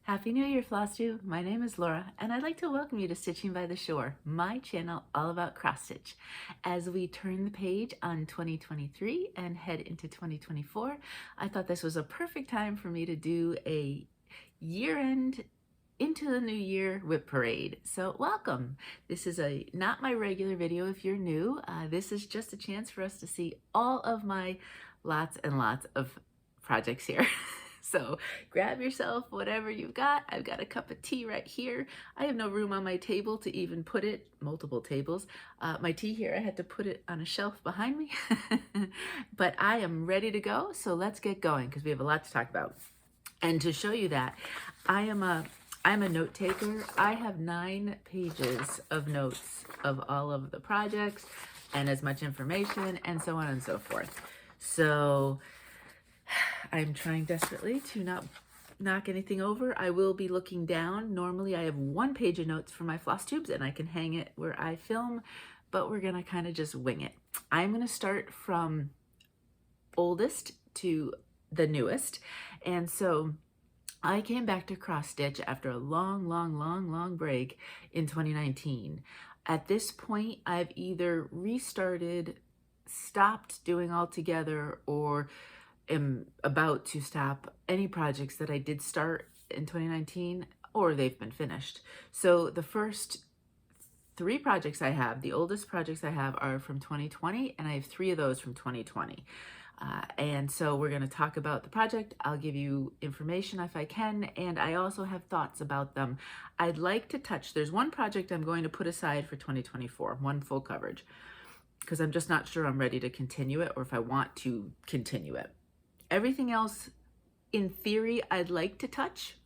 Happy New Year, Flosstube! My name is Laura, and I'd like to welcome you to Stitching by the Shore, my channel all about cross stitch. As we turn the page on 2023 and head into 2024, I thought this was a perfect time for me to do a year-end into the new year WIP parade. So welcome. This is not my regular video if you're new. This is just a chance for us to see all of my lots and lots of projects here. So grab yourself whatever you've got. I've got a cup of tea right here. I have no room on my table to even put it, multiple tables. My tea here, I had to put it on a shelf behind me. But I am ready to go, so let's get going because we have a lot to talk about. And to show you that, I'm a note taker. I have 9 pages of notes of all of the projects and as much information and so on and so forth. So I'm trying desperately to not knock anything over. I will be looking down. Normally I have 1 page of notes for my floss tubes and I can hang it where I film, but we're gonna kind of just wing it. I'm gonna start from oldest to the newest. And so I came back to cross stitch after a long break in 2019. At this point, I've either restarted, stopped doing altogether, or am about to stop any projects that I did start in 2019, or they've been finished. So the first 3 projects I have, the oldest projects I have, are from 2020, and I have 3 of those from 2020. And so we're going to talk about the project. I'll give you information if I can, and I also have thoughts about them. I'd like to touch, there's one project I'm going to put aside for 2024, one full coverage, because I'm just not sure I'm ready to continue it or if I want to continue it. Everything else, in theory, I'd like to touch.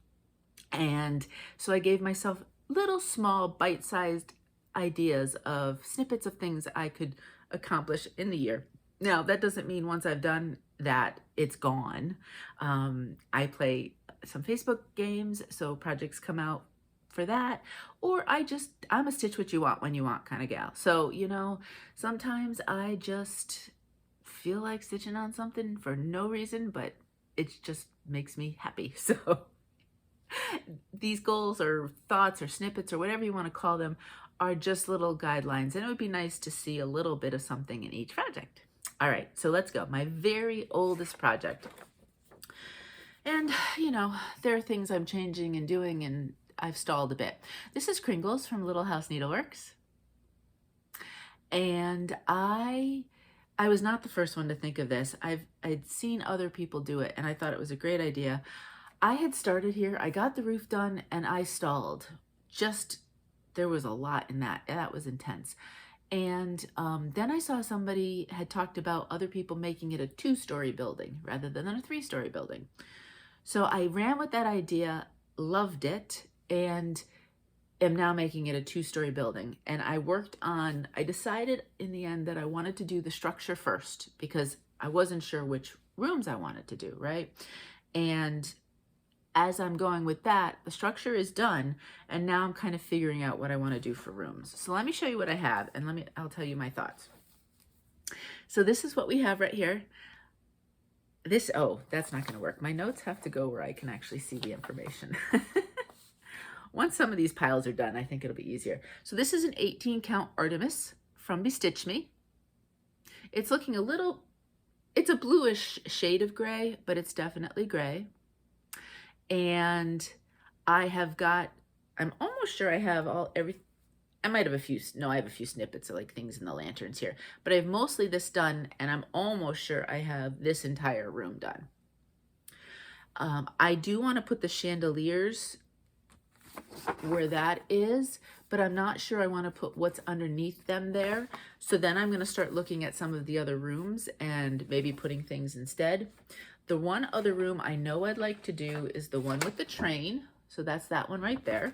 And so I gave myself little small bite-sized ideas of snippets of things I could accomplish in the year. Now, that doesn't mean once I've done that, it's gone. I play some Facebook games, so projects come out for that. Or I'm a stitch what you want when you want kind of gal. So, you know, sometimes I just feel like stitching on something for no reason, but it just makes me happy. So these goals or thoughts or snippets or whatever you want to call them are just little guidelines, and it would be nice to see a little bit of something in each project. All right, so let's go. My very oldest project. And, you know, there are things I'm changing and doing, and I've stalled a bit. This is Kringles from Little House Needleworks. And I was not the first one to think of this. I'd seen other people do it, and I thought it was a great idea. I had started here, I got the roof done, and I stalled. There was a lot in that. That was intense. And then I saw somebody had talked about other people making it a 2-story building rather than a 3-story building. So I ran with that idea, loved it, and am now making it a 2-story building. And I decided in the end that I wanted to do the structure first because I wasn't sure which rooms I wanted to do, right? And as I'm going with that, the structure is done, and now I'm kind of figuring out what I want to do for rooms. So let me show you what I have, and I'll tell you my thoughts. So this is what we have right here. Oh, that's not going to work. My notes have to go where I can actually see the information. Once some of these piles are done, I think it'll be easier. So this is an 18 count Artemis from Bestitch Me. It's looking it's a bluish shade of gray, but it's definitely gray. And I'm almost sure I have I might have a few snippets of like things in the lanterns here, but I have mostly this done, and I'm almost sure I have this entire room done. I do want to put the chandeliers where that is, but I'm not sure I want to put what's underneath them there. So then I'm going to start looking at some of the other rooms and maybe putting things instead. The one other room I know I'd like to do is the one with the train. So that's that one right there.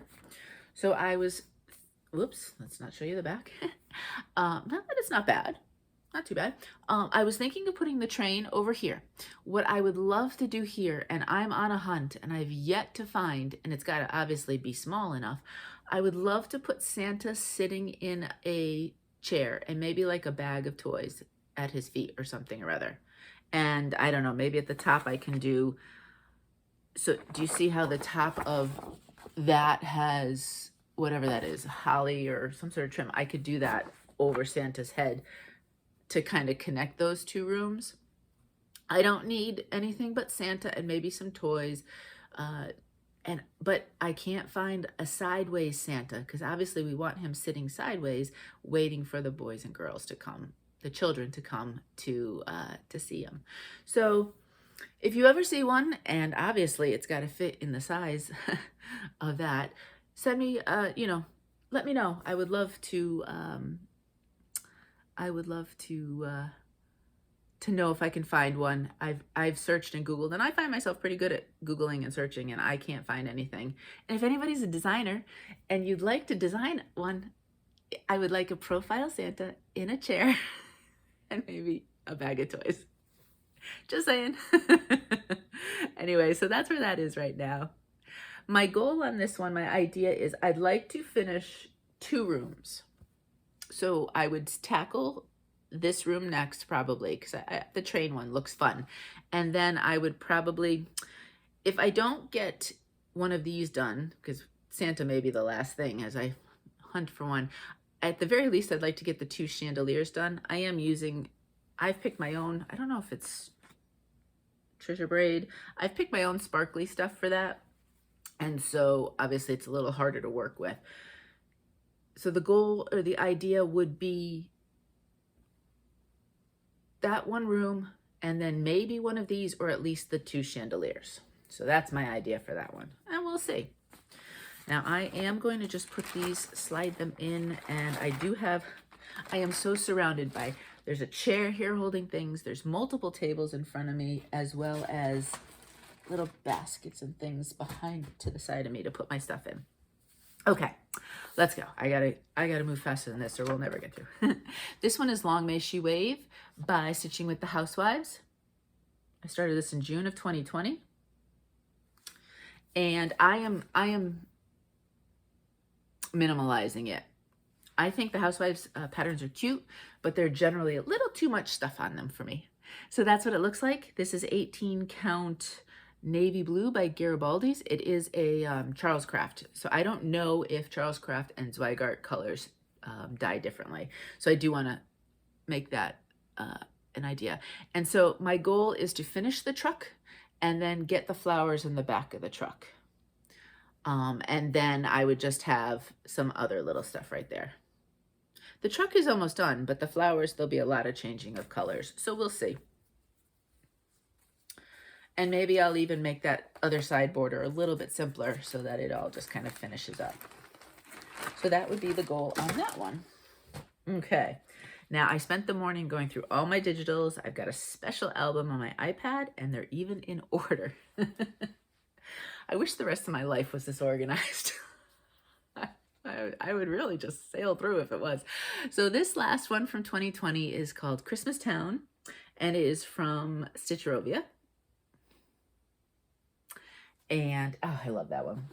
So whoops, let's not show you the back. Not that it's not bad. Not too bad. I was thinking of putting the train over here. What I would love to do here, and I'm on a hunt and I've yet to find, and it's got to obviously be small enough, I would love to put Santa sitting in a chair and maybe like a bag of toys at his feet or something or other. And I don't know, maybe at the top I can do So do you see how the top of that has whatever that is, holly or some sort of trim? I could do that over Santa's head to kind of connect those two rooms. I don't need anything but Santa and maybe some toys. But I can't find a sideways Santa, because obviously we want him sitting sideways, waiting for the boys and girls to come, the children to come to see him. So if you ever see one, and obviously it's got to fit in the size of that, send me, let me know. I would love to know if I can find one. I've searched and Googled, and I find myself pretty good at Googling and searching, and I can't find anything. And if anybody's a designer and you'd like to design one, I would like a profile Santa in a chair and maybe a bag of toys. Just saying. Anyway, so that's where that is right now. My goal on this one, my idea is I'd like to finish 2 rooms. So I would tackle this room next, probably, because the train one looks fun. And then I would probably, if I don't get one of these done, because Santa may be the last thing as I hunt for one, at the very least I'd like to get the 2 chandeliers done. I've picked my own, I don't know if it's treasure braid, I've picked my own sparkly stuff for that, and so obviously it's a little harder to work with. So the goal or the idea would be that one room, and then maybe one of these, or at least the 2 chandeliers. So that's my idea for that one, and we'll see. Now I am going to just put these, slide them in, and I am so surrounded by, there's a chair here holding things, there's multiple tables in front of me, as well as little baskets and things behind to the side of me to put my stuff in. Okay, let's go. I gotta move faster than this or we'll never get through. This one is Long May She Wave by Stitching with the Housewives. I started this in June of 2020. And I am minimalizing it. I think the Housewives patterns are cute, but they're generally a little too much stuff on them for me. So that's what it looks like. This is 18 count Navy Blue by Garibaldi's. It is a Charles Craft. So I don't know if Charles Craft and Zweigart colors dye differently. So I do want to make that an idea. And so my goal is to finish the truck and then get the flowers in the back of the truck. And then I would just have some other little stuff right there. The truck is almost done, but the flowers, there'll be a lot of changing of colors. So we'll see. And maybe I'll even make that other side border a little bit simpler so that it all just kind of finishes up. So that would be the goal on that one. Okay. Now I spent the morning going through all my digitals. I've got a special album on my iPad and they're even in order. I wish the rest of my life was this organized. I would really just sail through if it was. So this last one from 2020 is called Christmas Town, and it is from Stitcherovia. And oh, I love that one.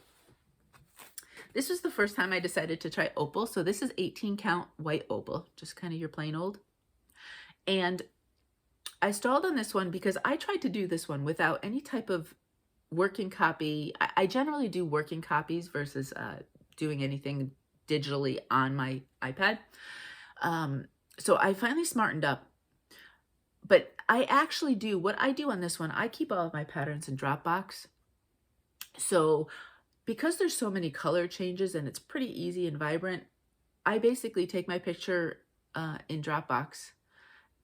This was the first time I decided to try opal. So this is 18 count white opal, just kind of your plain old. And I stalled on this one because I tried to do this one without any type of working copy. I generally do working copies versus doing anything digitally on my iPad. So I finally smartened up. But I actually do, what I do on this one, I keep all of my patterns in Dropbox. So because there's so many color changes and it's pretty easy and vibrant, I basically take my picture in Dropbox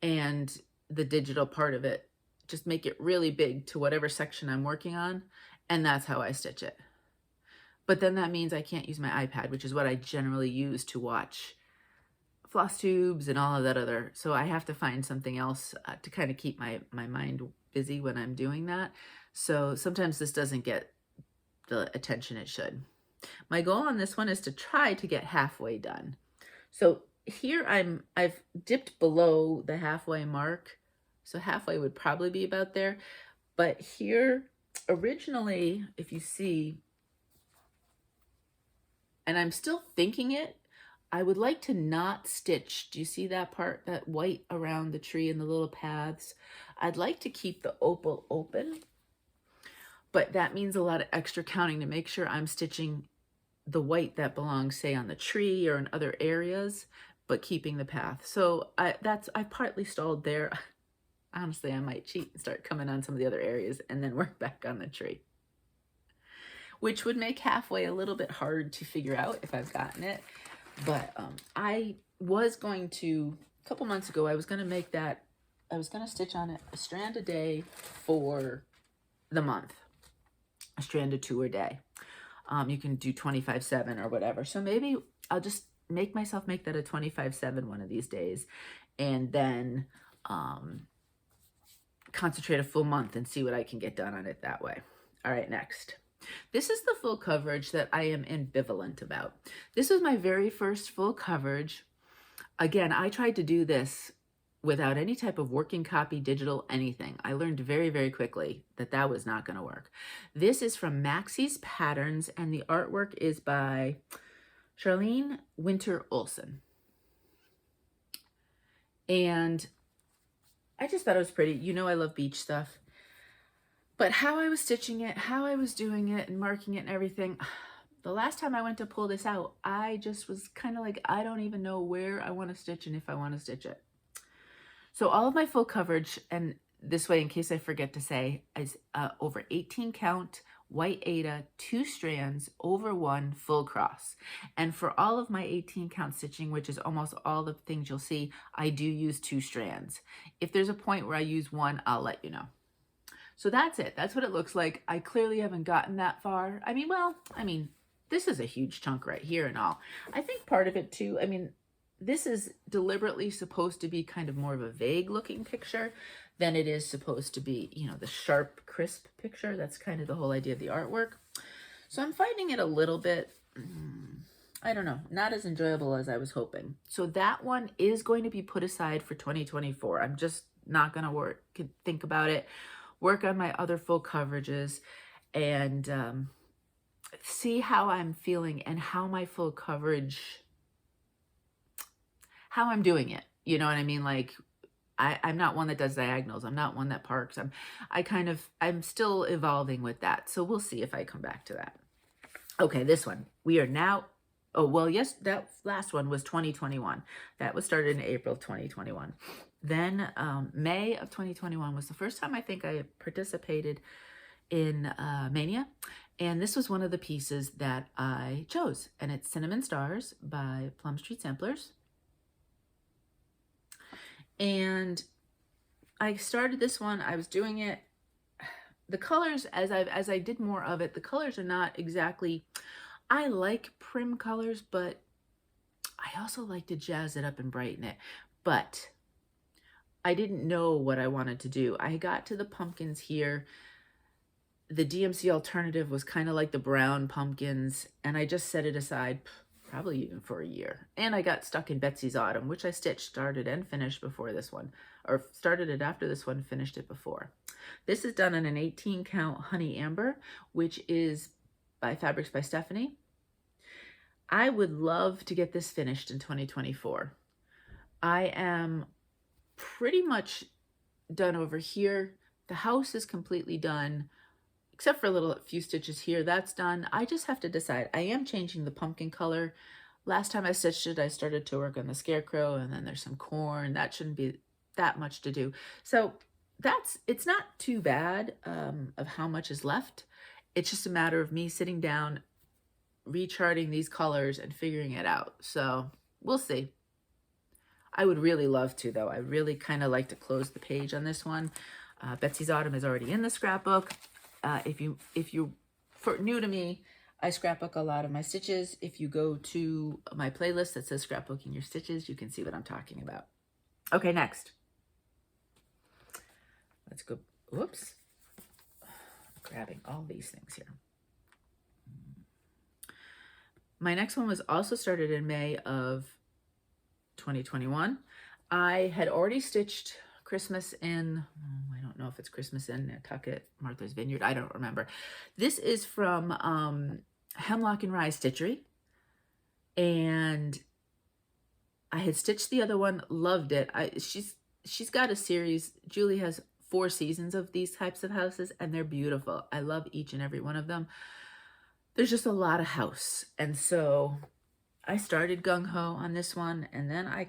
and the digital part of it, just make it really big to whatever section I'm working on, and that's how I stitch it. But then that means I can't use my iPad, which is what I generally use to watch Flosstubes and all of that other. So I have to find something else to kind of keep my mind busy when I'm doing that. So sometimes this doesn't get the attention it should. My goal on this one is to try to get halfway done. So here I've dipped below the halfway mark. So halfway would probably be about there. But here originally, if you see, and I'm still thinking it, I would like to not stitch. Do you see that part, that white around the tree and the little paths? I'd like to keep the opal open, but that means a lot of extra counting to make sure I'm stitching the white that belongs, say, on the tree or in other areas, but keeping the path. So I partly stalled there. Honestly, I might cheat and start coming on some of the other areas and then work back on the tree, which would make halfway a little bit hard to figure out if I've gotten it. But I was going to, a couple months ago, I was going to stitch on it a strand a day for the month, a strand of 2 a day. You can do 25/7 or whatever. So maybe I'll just make myself make that a 25/7 one of these days, and then concentrate a full month and see what I can get done on it that way. All right, next. This is the full coverage that I am ambivalent about. This was my very first full coverage. Again, I tried to do this without any type of working copy, digital, anything. I learned very, very quickly that that was not going to work. This is from Maxie's Patterns, and the artwork is by Charlene Winter Olson. And I just thought it was pretty. You know I love beach stuff. But how I was stitching it, how I was doing it and marking it and everything, the last time I went to pull this out, I just was kind of like, I don't even know where I want to stitch and if I want to stitch it. So all of my full coverage, and this way, in case I forget to say, is over 18 count, white Aida, 2 strands, over 1 full cross. And for all of my 18 count stitching, which is almost all the things you'll see, I do use 2 strands. If there's a point where I use 1, I'll let you know. So that's it. That's what it looks like. I clearly haven't gotten that far. I mean, this is a huge chunk right here and all. I think part of it too, I mean, this is deliberately supposed to be kind of more of a vague looking picture than it is supposed to be, you know, the sharp, crisp picture. That's kind of the whole idea of the artwork. So I'm finding it a little bit, I don't know, not as enjoyable as I was hoping. So that one is going to be put aside for 2024. I'm just not going to think about it, work on my other full coverages, and see how I'm feeling and how my full coverage, how I'm doing it. You know what I mean? Like, I'm not one that does diagonals. I'm not one that parks. I'm still evolving with that. So we'll see if I come back to that. Okay, this one. We are now, oh, well, yes, that last one was 2021. That was started in April of 2021. Then May of 2021 was the first time I think I participated in Mania. And this was one of the pieces that I chose. And it's Cinnamon Stars by Plum Street Samplers. And I started this one, I was doing it, the colors, as I did more of it, the colors are not exactly, I like prim colors, but I also like to jazz it up and brighten it. But I didn't know what I wanted to do. I got to the pumpkins here. The DMC alternative was kind of like the brown pumpkins, and I just set it aside probably even for a year. And I got stuck in Betsy's Autumn, which I stitched, started and finished before this one, or started it after this one, finished it before. This is done in an 18 count Honey Amber, which is by Fabrics by Stephanie. I would love to get this finished in 2024. I am pretty much done over here. The house is completely done, except for a few stitches here. That's done. I just have to decide. I am changing the pumpkin color. Last time I stitched it, I started to work on the scarecrow, and then there's some corn. That shouldn't be that much to do. So it's not too bad of how much is left. It's just a matter of me sitting down, recharting these colors and figuring it out. So we'll see. I would really love to, though. I really kind of like to close the page on this one. Betsy's Autumn is already in the scrapbook. If you new to me, I scrapbook a lot of my stitches. If you go to my playlist that says scrapbooking your stitches, you can see what I'm talking about. Okay, next. Let's go. Whoops. Grabbing all these things here. My next one was also started in May of 2021. I had already stitched Christmas in, I don't know if it's Christmas in Nantucket, Martha's Vineyard, I don't remember. This is from Hemlock and Rye Stitchery, and I had stitched the other one, loved it. She's got a series. Julie has 4 seasons of these types of houses, and they're beautiful. I love each and every one of them. There's just a lot of house. And so I started gung-ho on this one, and then I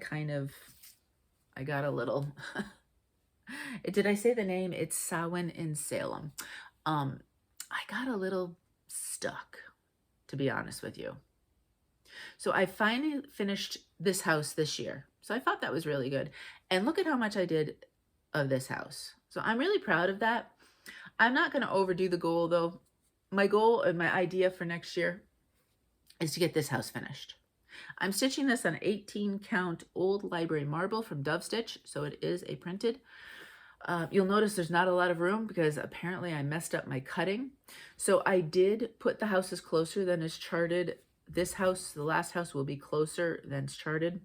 got a little, did I say the name? It's Samhain in Salem. I got a little stuck, to be honest with you. So I finally finished this house this year. So I thought that was really good. And look at how much I did of this house. So I'm really proud of that. I'm not going to overdo the goal though. My goal and my idea for next year is to get this house finished. I'm stitching this on 18 count old library marble from Dove Stitch. So it is a printed. You'll notice there's not a lot of room because apparently I messed up my cutting. So I did put the houses closer than is charted. This house, the last house, will be closer than it's charted.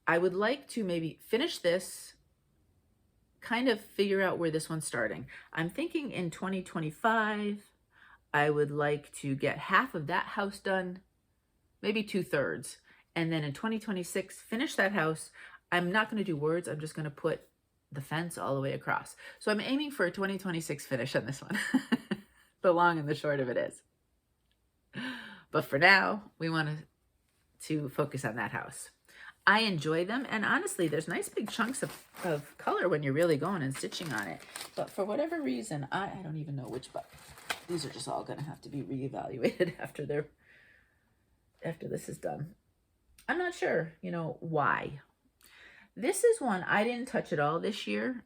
I would like to maybe finish this, kind of figure out where this one's starting. I'm thinking in 2025, I would like to get half of that house done, maybe 2/3. And then in 2026, finish that house. I'm not going to do words. I'm just going to put the fence all the way across. So I'm aiming for a 2026 finish on this one. The long and the short of it is. But for now, we want to focus on that house. I enjoy them, and honestly, there's nice big chunks of color when you're really going and stitching on it. But for whatever reason, I don't even know which, but these are just all going to have to be reevaluated after this is done. I'm not sure, why. This is one I didn't touch at all this year.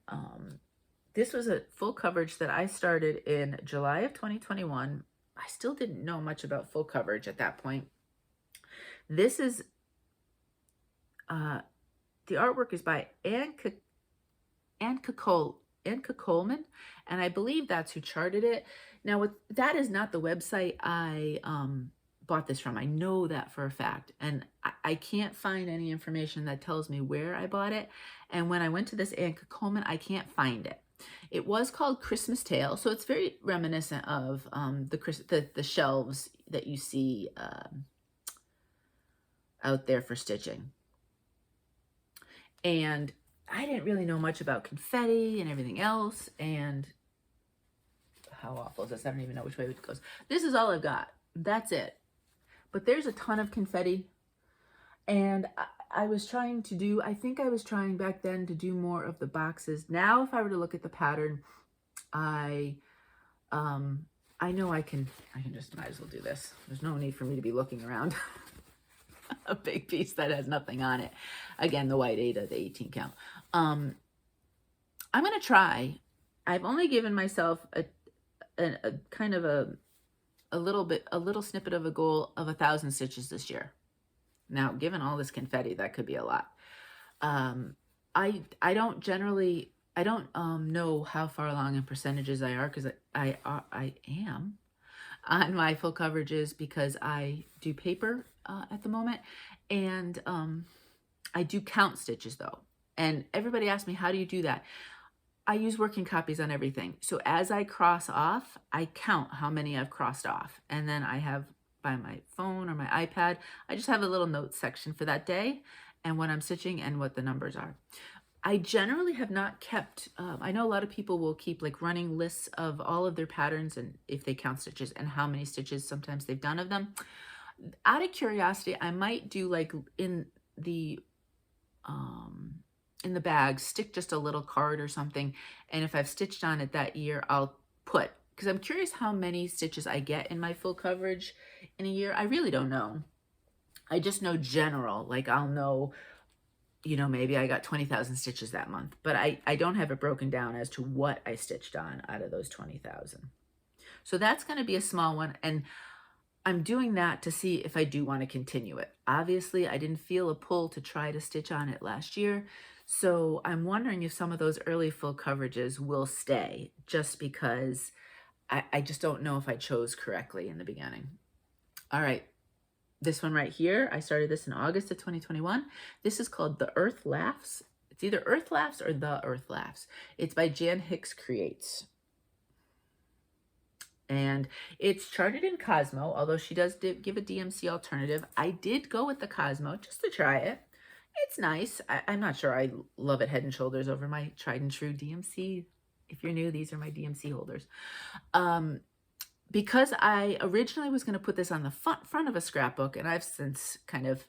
This was a full coverage that I started in July of 2021. I still didn't know much about full coverage at that point. This is, the artwork is by Anne Coleman, and I believe that's who charted it. Now, that is not the website I bought this from. I know that for a fact, and I can't find any information that tells me where I bought it. And when I went to this Anne Coleman, I can't find it. It was called Christmas Tale, so it's very reminiscent of the shelves that you see out there for stitching. And I didn't really know much about confetti and everything else. And how awful is this? I don't even know which way it goes. This is all I've got. That's it. But there's a ton of confetti. And I was trying to do, I think I was trying back then to do more of the boxes. Now, if I were to look at the pattern, I know I can just might as well do this. There's no need for me to be looking around a big piece that has nothing on it. Again, the white 8 of the 18 count. I'm going to try. I've only given myself a kind of a little snippet of a goal of 1,000 stitches this year. Now, given all this confetti, that could be a lot. I don't know how far along in percentages I are, because I am on my full coverages, because I do paper at the moment, and I do count stitches though. And everybody asks me, how do you do that? I use working copies on everything. So as I cross off, I count how many I've crossed off, and then I have, by my phone or my iPad, I just have a little notes section for that day and what I'm stitching and what the numbers are. I generally have not kept, I know a lot of people will keep like running lists of all of their patterns and if they count stitches and how many stitches sometimes they've done of them. Out of curiosity, I might do like in the bag, stick just a little card or something. And if I've stitched on it that year, I'll put, because I'm curious how many stitches I get in my full coverage in a year. I really don't know. I just know general, like I'll know, maybe I got 20,000 stitches that month, but I don't have it broken down as to what I stitched on out of those 20,000. So that's going to be a small one. And I'm doing that to see if I do want to continue it. Obviously, I didn't feel a pull to try to stitch on it last year. So I'm wondering if some of those early full coverages will stay, just because I just don't know if I chose correctly in the beginning. All right. This one right here, I started this in August of 2021. This is called The Earth Laughs. It's either Earth Laughs or The Earth Laughs. It's by Jan Hicks Creates. And it's charted in Cosmo, although she does give a DMC alternative. I did go with the Cosmo just to try it. It's nice. I'm not sure I love it head and shoulders over my tried and true DMC If you're new, these are my DMC holders. Because I originally was going to put this on the front of a scrapbook, and I've since kind of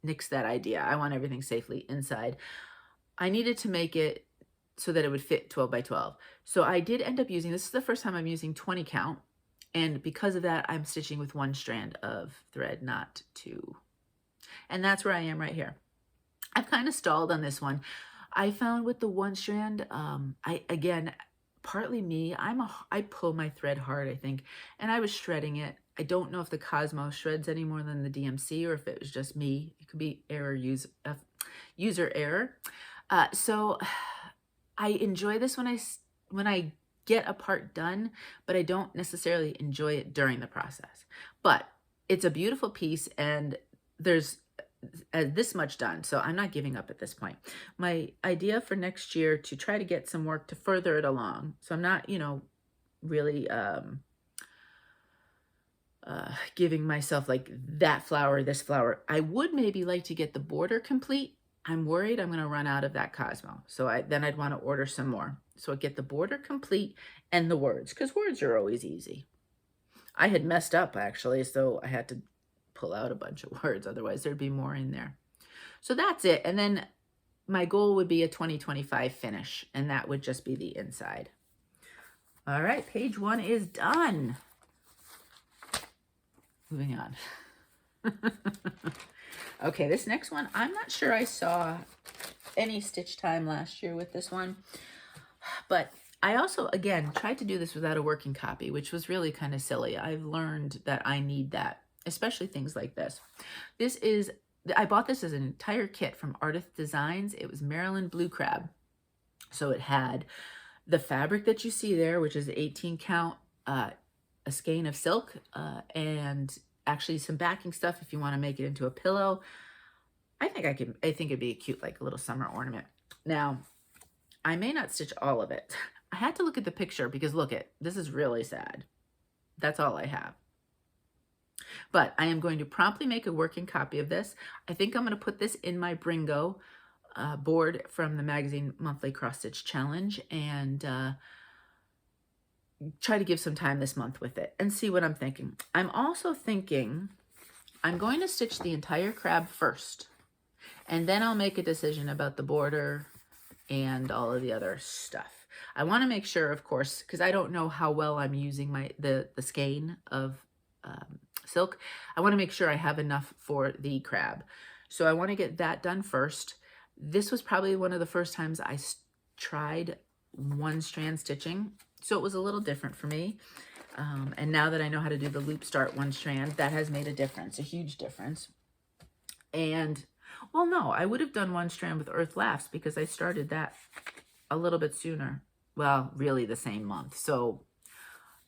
nixed that idea. I want everything safely inside. I needed to make it so that it would fit 12 by 12. So I did end up using, this is the first time I'm using 20 count. And because of that, I'm stitching with 1 strand of thread, not 2. And that's where I am right here. I've kind of stalled on this one. I found with the 1 strand, again, partly me, I pull my thread hard, I think, and I was shredding it. I don't know if the Cosmo shreds any more than the DMC or if it was just me. It could be user error. So I enjoy this when I get a part done, but I don't necessarily enjoy it during the process. But it's a beautiful piece, and there's this much done, so I'm not giving up at this point. My idea for next year to try to get some work to further it along. So I'm not, you know, really giving myself like that flower, this flower. I would maybe like to get the border complete. I'm worried I'm going to run out of that Cosmo. So then I'd want to order some more. So I get the border complete and the words, because words are always easy. I had messed up actually, so I had to pull out a bunch of words, otherwise there'd be more in there. So that's it. And then my goal would be a 2025 finish, and that would just be the inside. All right, page 1 is done. Moving on. Okay, this next one, I'm not sure I saw any stitch time last year with this one, but I also, again, tried to do this without a working copy, which was really kind of silly. I've learned that I need that, especially things like this. I bought this as an entire kit from Artist Designs. It was Marilyn Blue Crab. So it had the fabric that you see there, which is 18 count, a skein of silk, and actually some backing stuff if you want to make it into a pillow. I think it'd be a cute, like a little summer ornament. Now, I may not stitch all of it. I had to look at the picture because this is really sad. That's all I have. But I am going to promptly make a working copy of this. I think I'm going to put this in my Bringo board from the magazine Monthly Cross Stitch Challenge, and try to give some time this month with it and see what I'm thinking. I'm also thinking I'm going to stitch the entire crab first, and then I'll make a decision about the border and all of the other stuff. I want to make sure, of course, because I don't know how well I'm using the skein of silk. I want to make sure I have enough for the crab. So I want to get that done first. This was probably one of the first times I tried 1 strand stitching, so it was a little different for me. And now that I know how to do the loop start 1 strand, that has made a difference, a huge difference. And, well, no, I would have done 1 strand with Earth Laughs because I started that a little bit sooner. Well, really the same month. So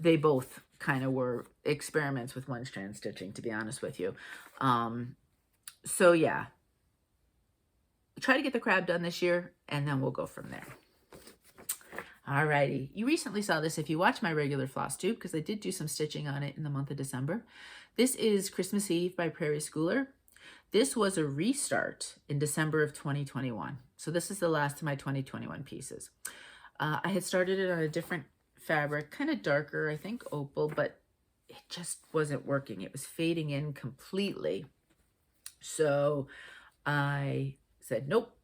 they both kind of were experiments with 1 strand stitching, to be honest with you. So yeah, try to get the crab done this year, and then we'll go from there. Alrighty, you recently saw this if you watch my regular Flosstube, because I did do some stitching on it in the month of December. This is Christmas Eve by Prairie Schooler. This was a restart in December of 2021. So this is the last of my 2021 pieces. I had started it on a different fabric, kind of darker, I think opal, but it just wasn't working. It was fading in completely. So I said, nope,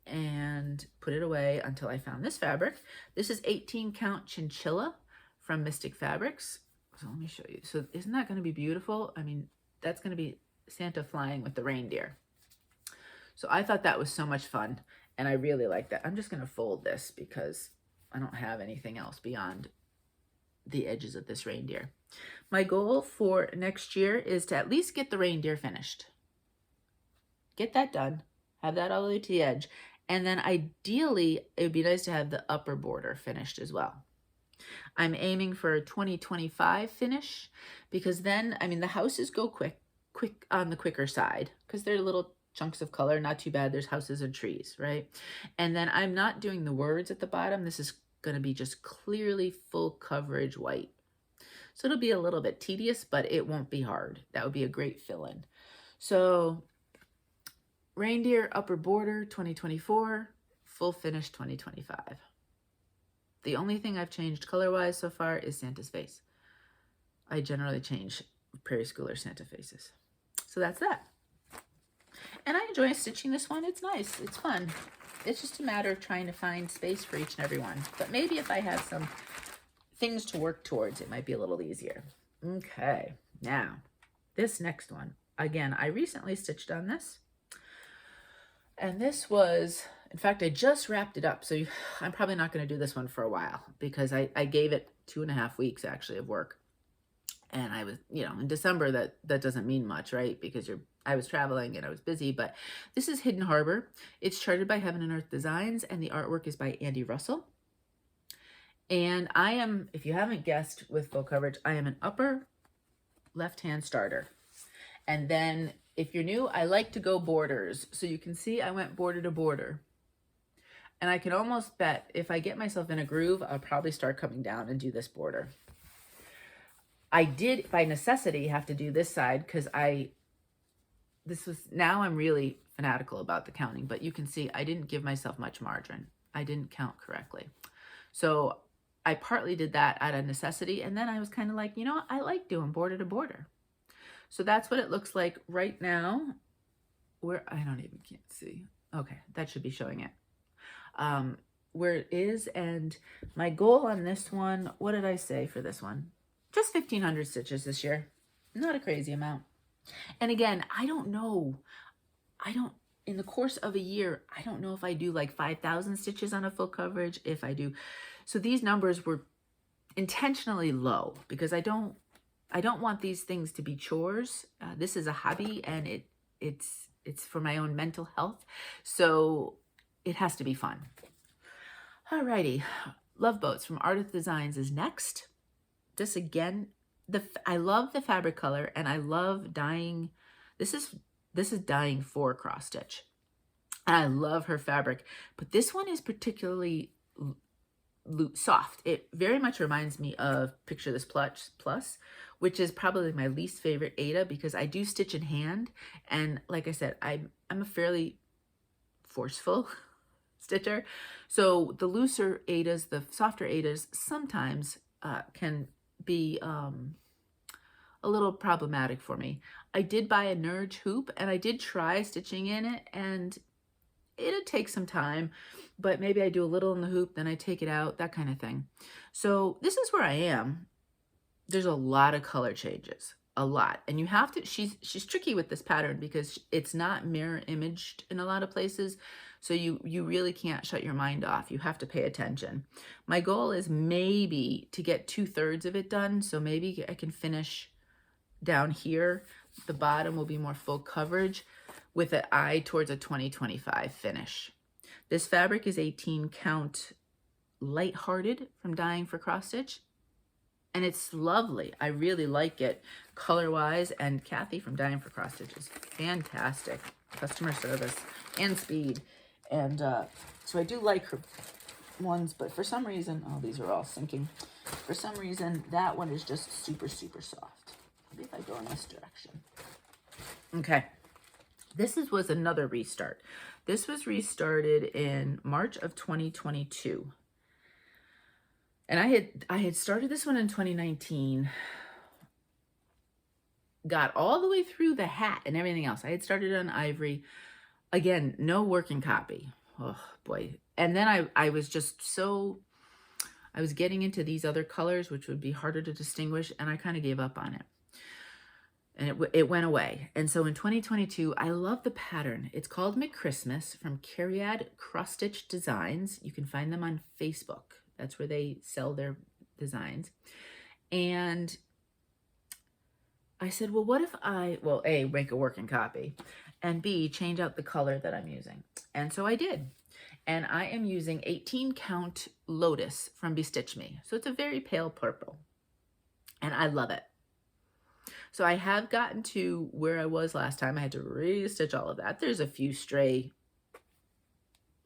and put it away until I found this fabric. This is 18 count Chinchilla from Mystic Fabrics. So let me show you. So isn't that going to be beautiful? I mean, that's going to be Santa flying with the reindeer. So I thought that was so much fun, and I really like that. I'm just going to fold this because I don't have anything else beyond the edges of this reindeer. My goal for next year is to at least get the reindeer finished. Get that done. Have that all the way to the edge. And then ideally, it would be nice to have the upper border finished as well. I'm aiming for a 2025 finish because then, I mean, the houses go quick on the quicker side because they're little chunks of color, not too bad. There's houses and trees, right? And then I'm not doing the words at the bottom. This is going to be just clearly full coverage white. So it'll be a little bit tedious, but it won't be hard. That would be a great fill-in. So reindeer upper border 2024, full finish 2025. The only thing I've changed color-wise so far is Santa's face. I generally change Prairie Schooler Santa faces. So that's that. And I enjoy stitching this one. It's nice. It's fun. It's just a matter of trying to find space for each and every one. But maybe if I have some things to work towards, it might be a little easier. Okay, now this next one. Again, I recently stitched on this. And this was, in fact, I just wrapped it up. So I'm probably not going to do this one for a while because I gave it 2.5 weeks actually of work. And I was, you know, in December, that doesn't mean much, right? Because I was traveling and I was busy, but this is Hidden Harbor. It's charted by Heaven and Earth Designs, and the artwork is by Andy Russell. And I am, if you haven't guessed with full coverage, I am an upper left-hand starter. And then if you're new, I like to go borders. So you can see I went border to border. And I can almost bet if I get myself in a groove, I'll probably start coming down and do this border. I did, by necessity, have to do this side because now I'm really fanatical about the counting, but you can see I didn't give myself much margin. I didn't count correctly. So I partly did that out of necessity, and then I was kind of like, you know what? I like doing border to border. So that's what it looks like right now. Where I can't see. Okay, that should be showing it. Where it is, and my goal on this one, what did I say for this one? Just 1,500 stitches this year. Not a crazy amount. And again, I don't know. In the course of a year, I don't know if I do like 5,000 stitches on a full coverage, if I do. So these numbers were intentionally low because I don't want these things to be chores. This is a hobby, and it's for my own mental health. So it has to be fun. Alrighty. Love Boats from Artist Designs is next. This again, I love the fabric color, and I love dyeing. This is dyeing for cross stitch. And I love her fabric, but this one is particularly soft. It very much reminds me of Picture This Plus, which is probably my least favorite Aida because I do stitch in hand. And like I said, I'm a fairly forceful stitcher. So the looser Aidas, the softer Aidas sometimes can be a little problematic for me. I did buy a Nerge hoop, and I did try stitching in it, and it'd take some time, but maybe I do a little in the hoop, then I take it out, that kind of thing. So this is where I am. There's a lot of color changes, a lot. And you have to, she's tricky with this pattern because it's not mirror imaged in a lot of places. So you really can't shut your mind off. You have to pay attention. My goal is maybe to get 2/3 of it done. So maybe I can finish down here. The bottom will be more full coverage with an eye towards a 2025 finish. This fabric is 18 count Lighthearted from Dyeing for Cross Stitch. And it's lovely. I really like it color-wise. And Kathy from Dyeing for Cross Stitch is fantastic. Customer service and speed. And so I do like her ones, but for some reason, oh, these are all sinking. For some reason, that one is just super, super soft. Maybe if I go in this direction. Okay. This was another restart. This was restarted in March of 2022. And I had started this one in 2019. Got all the way through the hat and everything else. I had started on ivory. Again, no working copy. Oh boy. And then I was just I was getting into these other colors, which would be harder to distinguish, and I kind of gave up on it. And it went away. And so in 2022, I love the pattern. It's called McChristmas from Cariad Cross Stitch Designs. You can find them on Facebook. That's where they sell their designs. And I said, well, what if A, make a working copy, and B, change out the color that I'm using. And so I did. And I am using 18 count Lotus from Bestitch Me. So it's a very pale purple. And I love it. So I have gotten to where I was last time. I had to restitch all of that. There's a few stray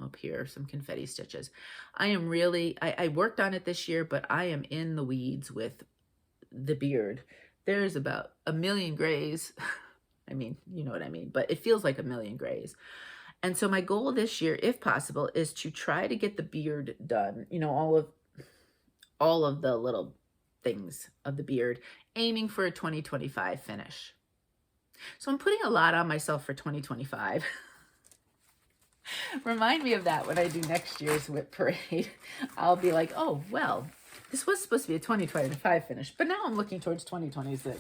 up here, some confetti stitches. I am really, I worked on it this year, but I am in the weeds with the beard. There's about a million grays. I mean, you know what I mean, but it feels like a million grays. And so my goal this year, if possible, is to try to get the beard done. You know, all of the little things of the beard, aiming for a 2025 finish. So I'm putting a lot on myself for 2025. Remind me of that when I do next year's WIP parade. I'll be like, oh, well, this was supposed to be a 2025 finish, but now I'm looking towards 2026.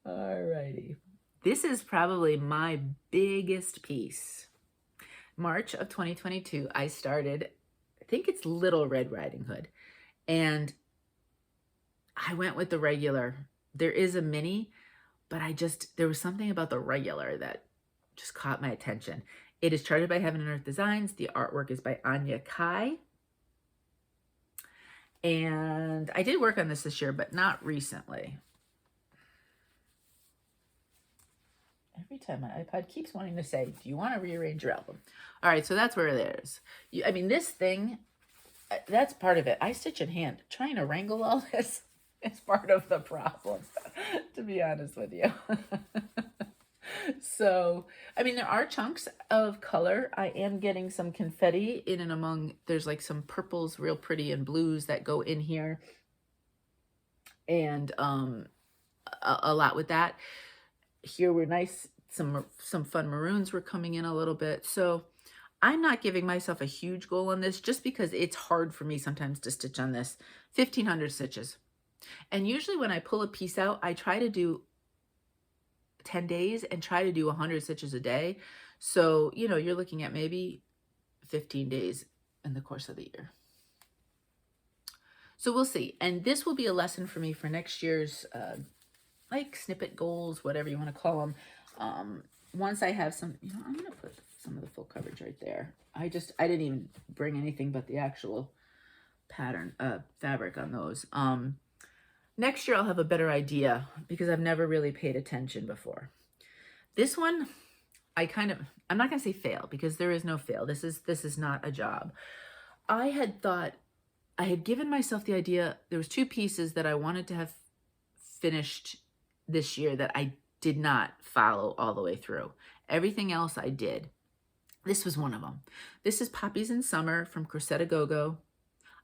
Alrighty. This is probably my biggest piece. March of 2022, I started, I think it's Little Red Riding Hood, and I went with the regular. There is a mini, but there was something about the regular that just caught my attention. It is charted by Heaven and Earth Designs. The artwork is by Anya Kai. And I did work on this year, but not recently. Every time my iPod keeps wanting to say, do you want to rearrange your album? All right, so that's where it is. I mean, this thing, that's part of it. I stitch in hand. Trying to wrangle all this is part of the problem, to be honest with you. So, I mean, there are chunks of color. I am getting some confetti in and among. There's like some purples, real pretty, and blues that go in here. And a lot with that. Here we're nice. Some fun maroons were coming in a little bit. So I'm not giving myself a huge goal on this just because it's hard for me sometimes to stitch on this. 1,500 stitches. And usually when I pull a piece out, I try to do 10 days and try to do 100 stitches a day. So, you know, you're looking at maybe 15 days in the course of the year. So we'll see. And this will be a lesson for me for next year's like snippet goals, whatever you want to call them. Once I have some, you know, I'm going to put some of the full coverage right there. I didn't even bring anything but the actual pattern, fabric on those. Next year I'll have a better idea because I've never really paid attention before. This one, I'm not going to say fail because there is no fail. This is not a job. I had given myself the idea, there was 2 pieces that I wanted to have finished this year that I did not follow all the way through. Everything else I did. This was one of them. This is Poppies in Summer from Crocetta Go-Go.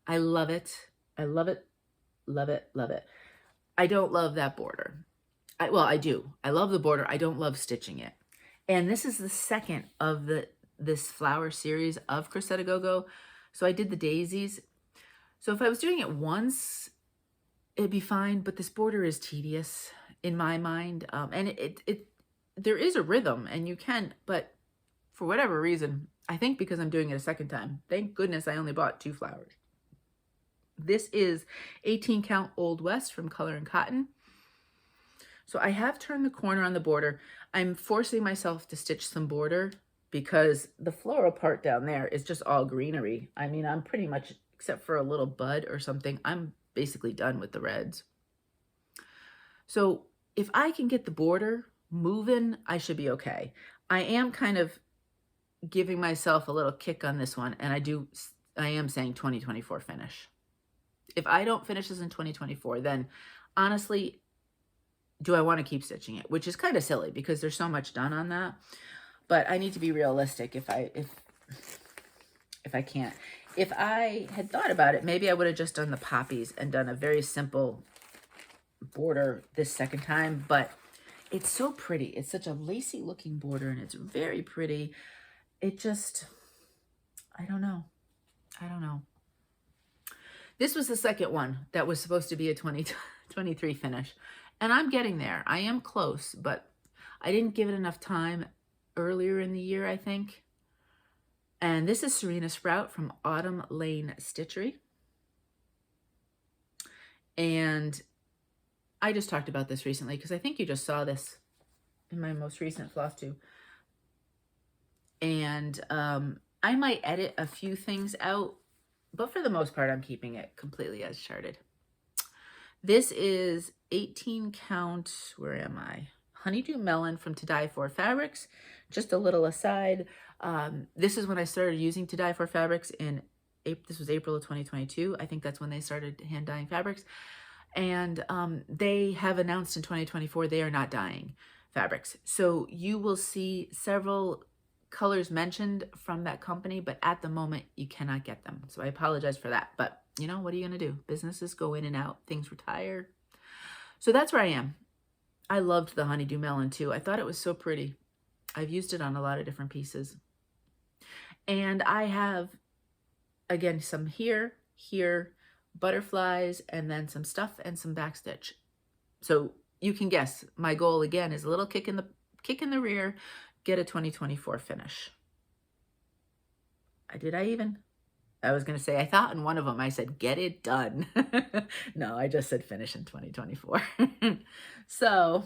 I love it. I love it. Love it. Love it. I don't love that border. Well, I do. I love the border. I don't love stitching it. And this is the second of this flower series of Crocetta Go-Go. So I did the daisies. So if I was doing it once, it'd be fine. But this border is tedious in my mind. And there is a rhythm and you can, but for whatever reason, I think because I'm doing it a second time, thank goodness I only bought 2 flowers. This is 18 count Old West from Color and Cotton. So I have turned the corner on the border. I'm forcing myself to stitch some border because the floral part down there is just all greenery. I mean, I'm pretty much, except for a little bud or something, I'm basically done with the reds. So if I can get the border moving, I should be okay. I am kind of giving myself a little kick on this one, and I am saying 2024 finish. If I don't finish this in 2024, then honestly, do I want to keep stitching it? Which is kind of silly because there's so much done on that. But I need to be realistic if I can't. If I had thought about it, maybe I would have just done the poppies and done a very simple border this second time. But it's so pretty. It's such a lacy looking border and it's very pretty. It just, I don't know. This was the second one that was supposed to be a 2023 finish. And I'm getting there. I am close, but I didn't give it enough time earlier in the year, I think. And this is Serena Sprout from Autumn Lane Stitchery. And I just talked about this recently because I think you just saw this in my most recent Flosstube. And I might edit a few things out, but for the most part, I'm keeping it completely as charted. This is 18 count, where am I? Honeydew Melon from To Die For Fabrics. Just a little aside. This is when I started using To Die For Fabrics in April. This was April of 2022. I think that's when they started hand dyeing fabrics. And they have announced in 2024 they are not dyeing fabrics. So you will see several colors mentioned from that company, but at the moment you cannot get them. So I apologize for that. But you know, what are you going to do? Businesses go in and out, things retire. So that's where I am. I loved the honeydew melon too. I thought it was so pretty. I've used it on a lot of different pieces. And I have, again, some here, butterflies, and then some stuff and some backstitch. So you can guess, my goal again is a little kick in the rear, get a 2024 finish. I was going to say, I thought in one of them I said, get it done. No, I just said finish in 2024. So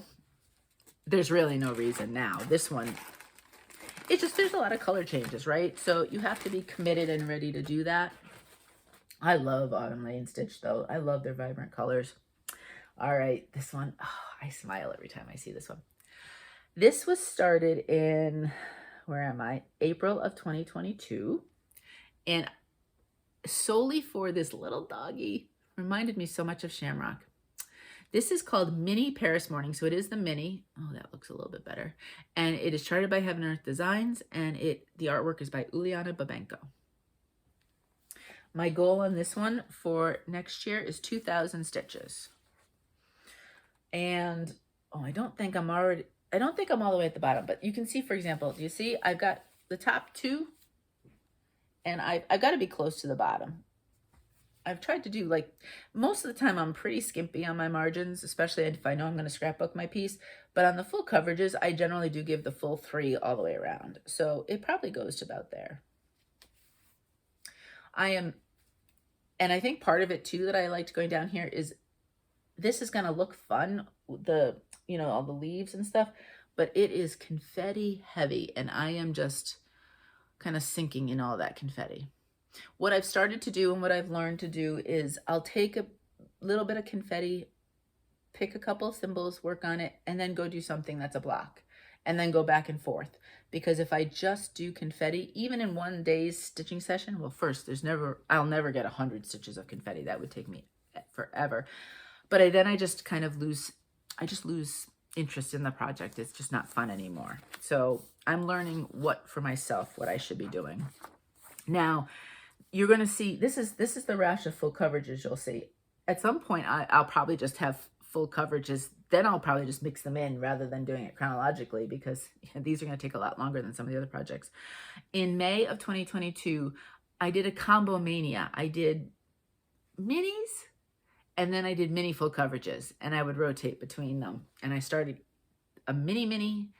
there's really no reason now. This one, it's just, there's a lot of color changes, right? So you have to be committed and ready to do that. I love Autumn Lane Stitch though. I love their vibrant colors. All right, this one, oh, I smile every time I see this one. This was started in, where am I? April of 2022. And solely for this little doggy, reminded me so much of Shamrock. This is called Mini Paris Morning. So it is the mini. Oh, that looks a little bit better. And it is charted by Heaven and Earth Designs. And the artwork is by Uliana Babenko. My goal on this one for next year is 2,000 stitches. And, oh, I don't think I'm all the way at the bottom. But you can see, for example, do you see I've got the top two? And I've got to be close to the bottom. I've tried to do, like, most of the time I'm pretty skimpy on my margins, especially if I know I'm going to scrapbook my piece. But on the full coverages, I generally do give the full 3 all the way around. So it probably goes to about there. And I think part of it too that I liked going down here is this is going to look fun, you know, all the leaves and stuff, but it is confetti heavy, and I am just kind of sinking in all that confetti. What I've started to do and what I've learned to do is I'll take a little bit of confetti, pick a couple of symbols, work on it, and then go do something that's a block, and then go back and forth. Because if I just do confetti, even in one day's stitching session, well, first, I'll never get 100 stitches of confetti. That would take me forever. But then I just kind of lose interest in the project. It's just not fun anymore. So I'm learning what I should be doing. Now, you're going to see, this is the rash of full coverages you'll see. At some point, I'll probably just have full coverages. Then I'll probably just mix them in rather than doing it chronologically, because these are going to take a lot longer than some of the other projects. In May of 2022, I did a combo mania. I did minis, and then I did mini full coverages, and I would rotate between them. And I started a mini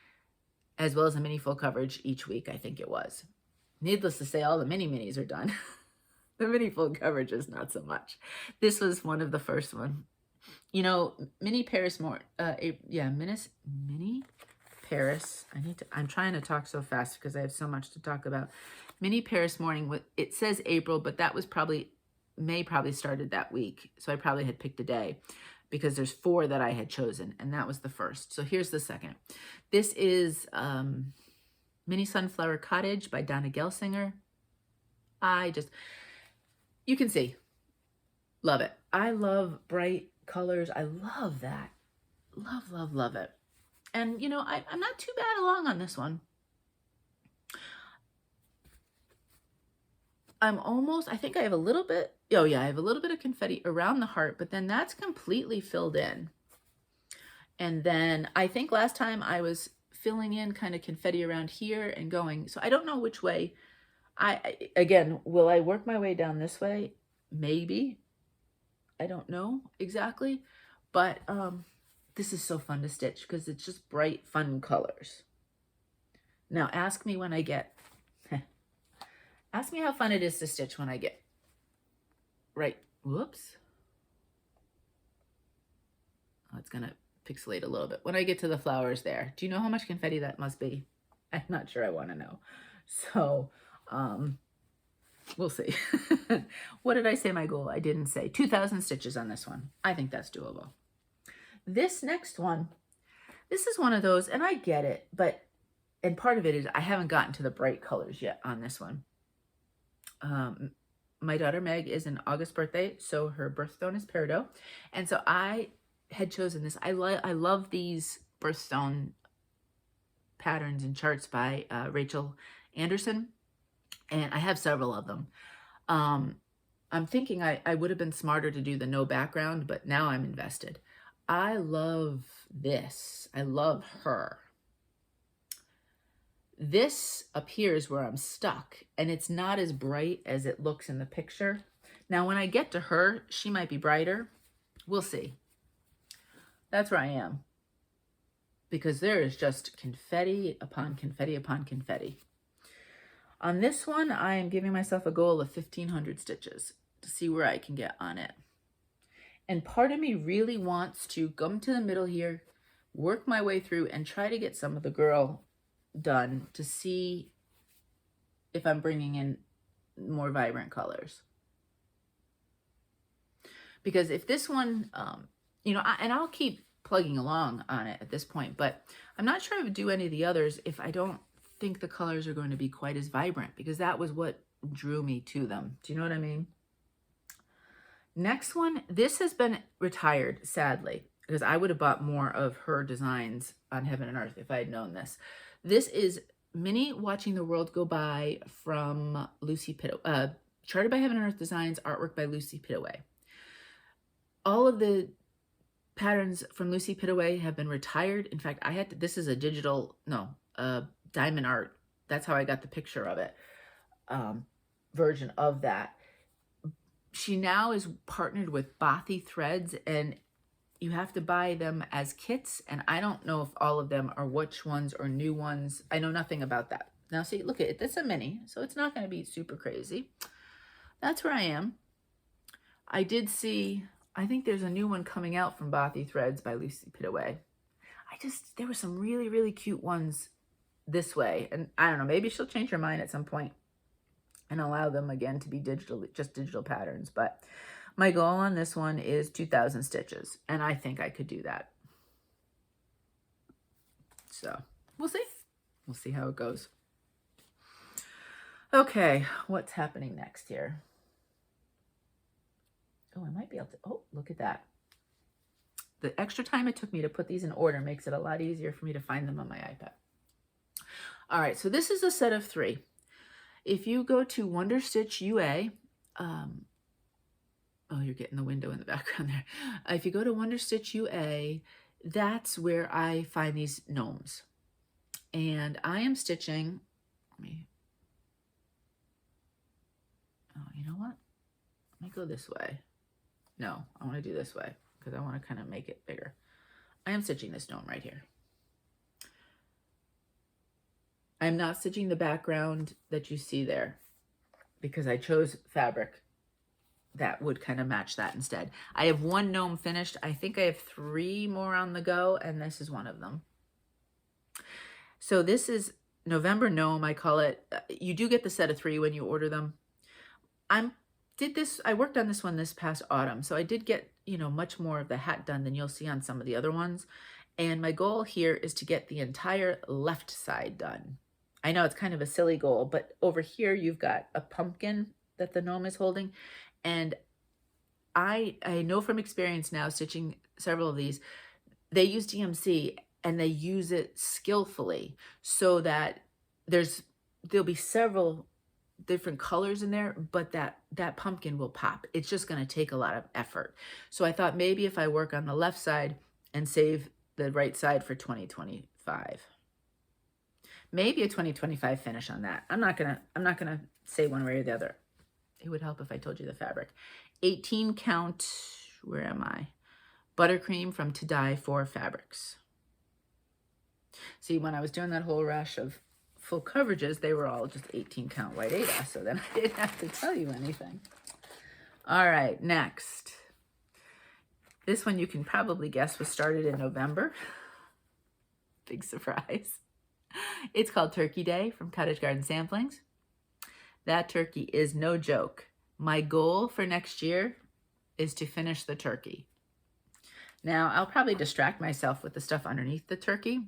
as well as a mini full coverage each week, I think it was. Needless to say, all the minis are done. The mini full coverage is not so much. This was one of the first one. You know, Mini Paris Mini Paris. I'm trying to talk so fast because I have so much to talk about. Mini Paris Morning, it says April, but that was May probably started that week. So I probably had picked a day because there's 4 that I had chosen, and that was the first. So here's the second. This is Mini Sunflower Cottage by Donna Gelsinger. You can see, love it. I love bright colors. I love that. Love it. And, you know, I'm not too bad along on this one. I think I have a little bit, I have a little bit of confetti around the heart, but then that's completely filled in. And then I think last time I was filling in kind of confetti around here and going. So I don't know which way. Again, will I work my way down this way? Maybe. I don't know exactly. But this is so fun to stitch because it's just bright, fun colors. Now ask me when I get, ask me how fun it is to stitch when I get, right, whoops. Oh, it's going to pixelate a little bit. When I get to the flowers there, do you know how much confetti that must be? I'm not sure I want to know. So, we'll see. What did I say my goal? I didn't say 2,000 stitches on this one. I think that's doable. This next one, this is one of those, and I get it, and part of it is I haven't gotten to the bright colors yet on this one. My daughter Meg is an August birthday, so her birthstone is Paro. And so I had chosen this. I love these birthstone patterns and charts by Rachel Anderson, and I have several of them. I'm thinking I would have been smarter to do the no background, but now I'm invested. I love this. I love her. This appears where I'm stuck, and it's not as bright as it looks in the picture. Now, when I get to her, she might be brighter. We'll see. That's where I am, because there is just confetti upon confetti upon confetti. On this one, I am giving myself a goal of 1,500 stitches to see where I can get on it. And part of me really wants to come to the middle here, work my way through, and try to get some of the girl done to see if I'm bringing in more vibrant colors. Because if this one, you know, and I'll keep plugging along on it at this point, but I'm not sure I would do any of the others if I don't think the colors are going to be quite as vibrant, because that was what drew me to them. Do you know what I mean? Next one, this has been retired, sadly, because I would have bought more of her designs on Heaven and Earth if I had known this. This is Minnie Watching the World Go By from Lucy Pittaway. Charted by Heaven and Earth Designs, artwork by Lucy Pittaway. All of the patterns from Lucy Pittaway have been retired. In fact, I had to, this is a digital, no, diamond art. That's how I got the picture of it, version of that. She now is partnered with Bothy Threads, and you have to buy them as kits, and I don't know if all of them are which ones or new ones. I know nothing about that. Now see, look at it. That's a mini, so it's not going to be super crazy. That's where I am. I did see, I think there's a new one coming out from Bothy Threads by Lucy Pittaway. There were some really, really cute ones this way, and I don't know, maybe she'll change her mind at some point and allow them again to be digital, just digital patterns. But my goal on this one is 2,000 stitches, and I think I could do that. So we'll see. We'll see how it goes. Okay, what's happening next here? Oh, I might be able to, oh, look at that. The extra time it took me to put these in order makes it a lot easier for me to find them on my iPad. All right, so this is a set of 3. If you go to Wonder Stitch UA, oh, you're getting the window in the background there. If you go to Wonder Stitch UA, that's where I find these gnomes. And I am stitching, let me, oh, you know what? Let me go this way. No, I want to do this way because I want to kind of make it bigger. I am stitching this gnome right here. I'm not stitching the background that you see there because I chose fabric that would kind of match that instead. I have 1 gnome finished. I think I have 3 more on the go, and this is one of them. So this is November Gnome, I call it. You do get the set of 3 when you order them. I worked on this one this past autumn, so I did get, you know, much more of the hat done than you'll see on some of the other ones. And my goal here is to get the entire left side done. I know it's kind of a silly goal, but over here you've got a pumpkin that the gnome is holding. And I know from experience now, stitching several of these, they use DMC and they use it skillfully so that there'll be several different colors in there, but that pumpkin will pop. It's just going to take a lot of effort. So I thought maybe if I work on the left side and save the right side for 2025. Maybe a 2025 finish on that. I'm not gonna say one way or the other. It would help if I told you the fabric. 18 count, where am I? Buttercream from To Dye For Fabrics. See, when I was doing that whole rush of full coverages, they were all just 18 count white Ada, so then I didn't have to tell you anything. All right, next. This one you can probably guess was started in November. Big surprise. It's called Turkey Day from Cottage Garden Samplings. That turkey is no joke. My goal for next year is to finish the turkey. Now, I'll probably distract myself with the stuff underneath the turkey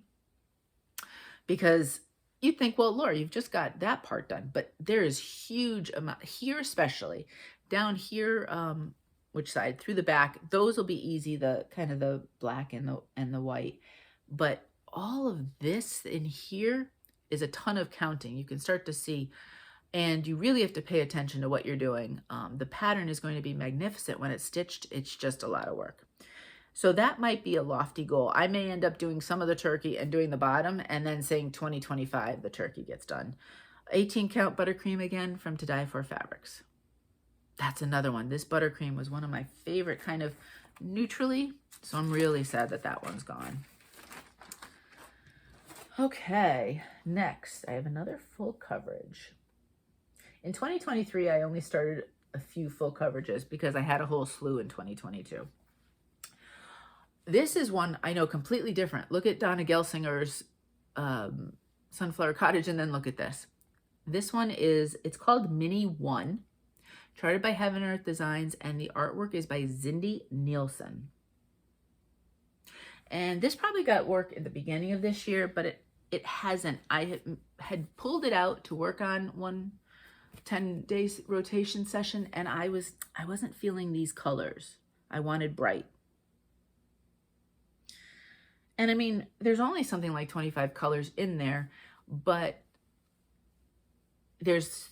because you think, well, Laura, you've just got that part done, but there is huge amount here, especially down here, which side, through the back, those will be easy, the kind of the black and the white, but all of this in here is a ton of counting. You can start to see, and you really have to pay attention to what you're doing. The pattern is going to be magnificent when it's stitched. It's just a lot of work. So that might be a lofty goal. I may end up doing some of the turkey and doing the bottom and then saying 2025, the turkey gets done. 18 count buttercream again from To Dye For Fabrics. That's another one. This buttercream was one of my favorite kind of neutrally. So I'm really sad that that one's gone. Okay, next I have another full coverage. In 2023, I only started a few full coverages because I had a whole slew in 2022. This is one I know completely different. Look at Donna Gelsinger's Sunflower Cottage, and then look at this. This one is, it's called Mini 1, charted by Heaven and Earth Designs, and the artwork is by Zindy Nielsen. And this probably got work in the beginning of this year, but it hasn't. I had pulled it out to work on one 10-day rotation session, and I wasn't feeling these colors. I wanted bright. And I mean, there's only something like 25 colors in there, but there's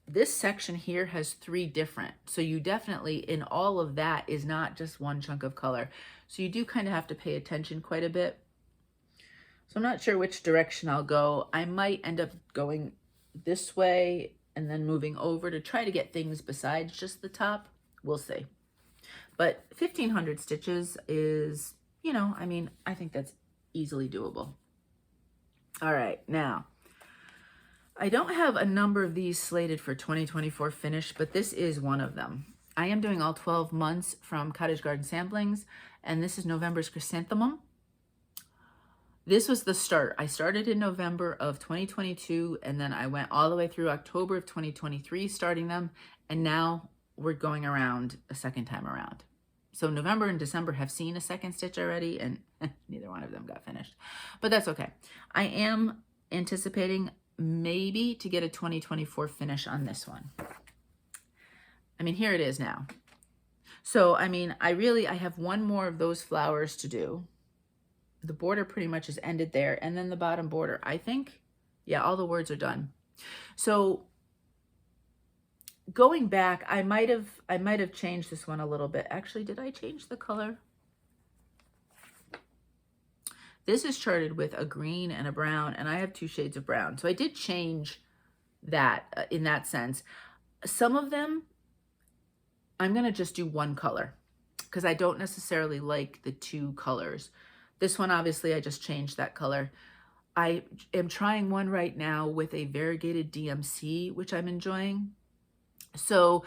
this section here has 3 different. So you definitely, in all of that, is not just one chunk of color. So you do kind of have to pay attention quite a bit. So I'm not sure which direction I'll go. I might end up going this way and then moving over to try to get things besides just the top. We'll see. But 1,500 stitches is, you know, I mean, I think that's easily doable. All right, now, I don't have a number of these slated for 2024 finish, but this is one of them. I am doing all 12 months from Cottage Garden Samplings, and this is November's Chrysanthemum. This was the start. I started in November of 2022, and then I went all the way through October of 2023 starting them, and now we're going around a second time around. So November and December have seen a second stitch already, and neither one of them got finished. But that's okay. I am anticipating maybe to get a 2024 finish on this one. I mean, here it is now. So, I mean, I have one more of those flowers to do. The border pretty much is ended there. And then the bottom border, I think, yeah, all the words are done. So going back, I might have changed this one a little bit. Actually, did I change the color? This is charted with a green and a brown, and I have 2 shades of brown. So I did change that in that sense. Some of them, I'm going to just do one color because I don't necessarily like the 2 colors. This one, obviously, I just changed that color. I am trying one right now with a variegated DMC, which I'm enjoying. So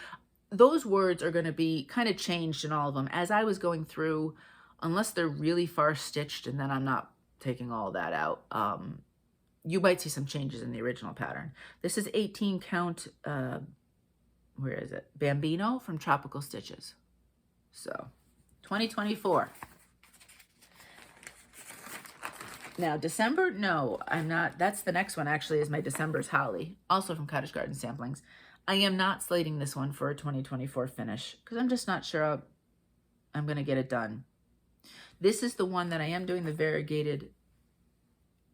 those words are going to be kind of changed in all of them. As I was going through, unless they're really far stitched and then I'm not taking all that out, you might see some changes in the original pattern. This is 18 count, where is it? Bambino from Tropical Stitches. So 2024. Now, December, no, I'm not. That's the next one, actually, is my December's Holly, also from Cottage Garden Samplings. I am not slating this one for a 2024 finish because I'm just not sure I'm going to get it done. This is the one that I am doing the variegated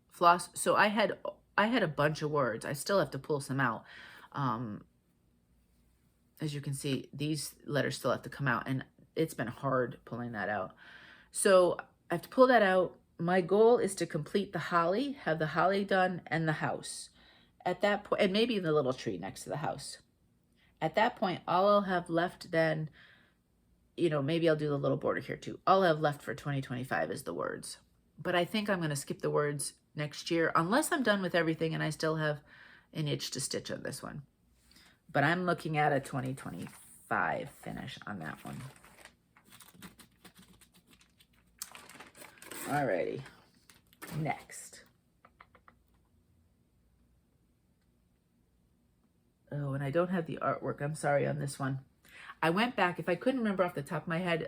floss. So I had a bunch of words. I still have to pull some out. As you can see, these letters still have to come out, and it's been hard pulling that out. So I have to pull that out. My goal is to complete the holly, have the holly done, and the house. At that point, and maybe the little tree next to the house. At that point, all I'll have left then, you know, maybe I'll do the little border here too. All I'll have left for 2025 is the words. But I think I'm going to skip the words next year, unless I'm done with everything and I still have an itch to stitch on this one. But I'm looking at a 2025 finish on that one. Alrighty, next. Oh, and I don't have the artwork. I'm sorry on this one. I went back. If I couldn't remember off the top of my head,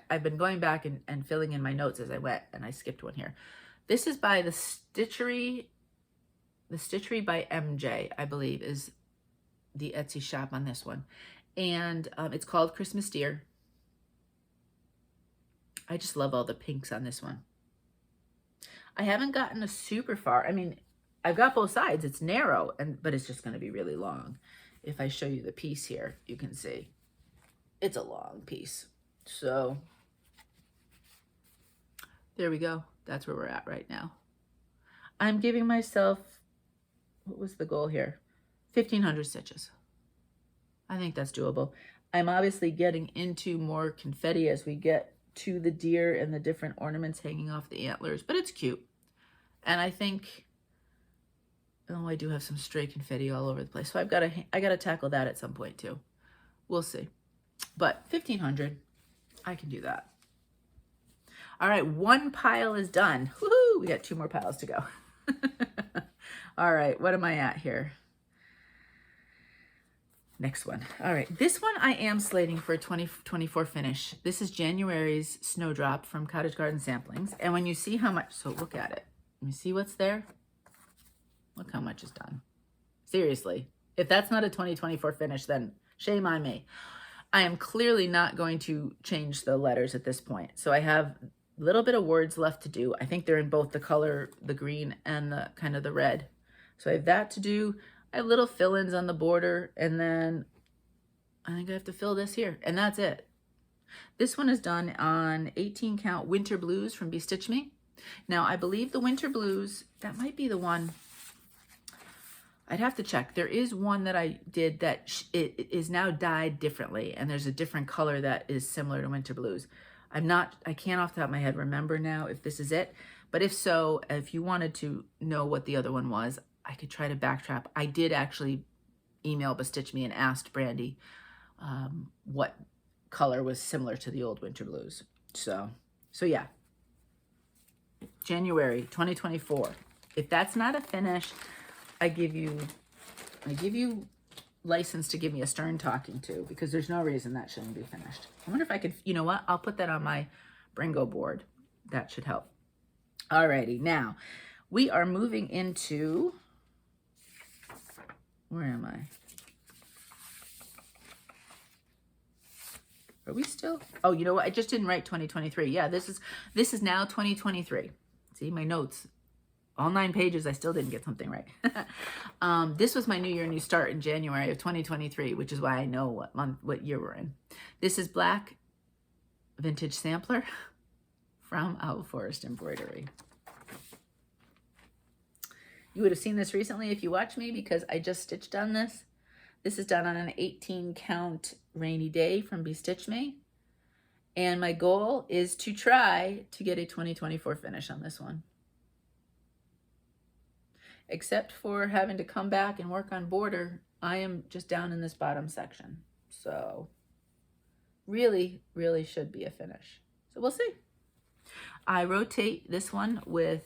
I've been going back and filling in my notes as I went, and I skipped one here. This is by the Stitchery by MJ, I believe, is the Etsy shop on this one. And it's called Christmas Deer. I just love all the pinks on this one. I haven't gotten a super far. I mean, I've got both sides. It's narrow, but it's just going to be really long. If I show you the piece here, you can see it's a long piece. So there we go. That's where we're at right now. I'm giving myself, what was the goal here? 1,500 stitches. I think that's doable. I'm obviously getting into more confetti as we get to the deer and the different ornaments hanging off the antlers, but it's cute. And I think, oh, I do have some stray confetti all over the place. So I gotta tackle that at some point too. We'll see. But 1,500, I can do that. All right, one pile is done. Woohoo! We got 2 more piles to go. All right, what am I at here? Next one. All right, this one I am slating for a 2024 finish. This is January's Snowdrop from Cottage Garden Samplings. And when you see how much, so look at it. You see what's there? Look how much is done. Seriously, if that's not a 2024 finish, then shame on me. I am clearly not going to change the letters at this point. So I have a little bit of words left to do. I think they're in both the color, the green and the kind of the red. So I have that to do. I have little fill-ins on the border, and then I think I have to fill this here, and that's it. This one is done on 18 count Winter Blues from Bestitch Me. Now, I believe the Winter Blues, that might be the one. I'd have to check. There is one that I did that it is now dyed differently, and there's a different color that is similar to Winter Blues. I can't off the top of my head remember now if this is it, but if so, if you wanted to know what the other one was, I could try to backtrack. I did actually email Bestitch Me and asked Brandy what color was similar to the old Winter Blues. So yeah, January 2024. If that's not a finish, I give you license to give me a stern talking to, because there's no reason that shouldn't be finished. I wonder if I could, you know what? I'll put that on my Bringo board. That should help. Alrighty, now we are moving into, where am I? Are we still? Oh, you know what? I just didn't write 2023. Yeah, this is now 2023. See my notes, all 9 pages. I still didn't get something right. This was my New Year, New Start in January of 2023, which is why I know what year we're in. This is Black Vintage Sampler from Owl Forest Embroidery. You would have seen this recently if you watched me, because I just stitched on this. This is done on an 18 count Rainy Day from Bestitch Me. And my goal is to try to get a 2024 finish on this one. Except for having to come back and work on border, I am just down in this bottom section. So really, really should be a finish. So we'll see. I rotate this one with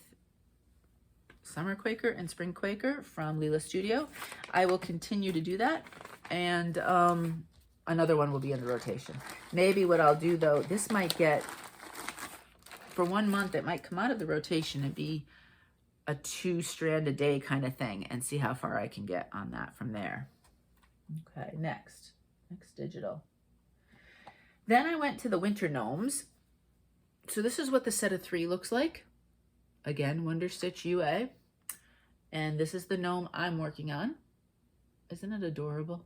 Summer Quaker and Spring Quaker from Leela Studio. I will continue to do that, and another one will be in the rotation. Maybe what I'll do though, this might get, for 1 month, it might come out of the rotation and be a 2 strand a day kind of thing, and see how far I can get on that from there. Okay, next digital. Then I went to the Winter Gnomes. So this is what the set of 3 looks like. Again, Wonder Stitch UA. And this is the gnome I'm working on. Isn't it adorable?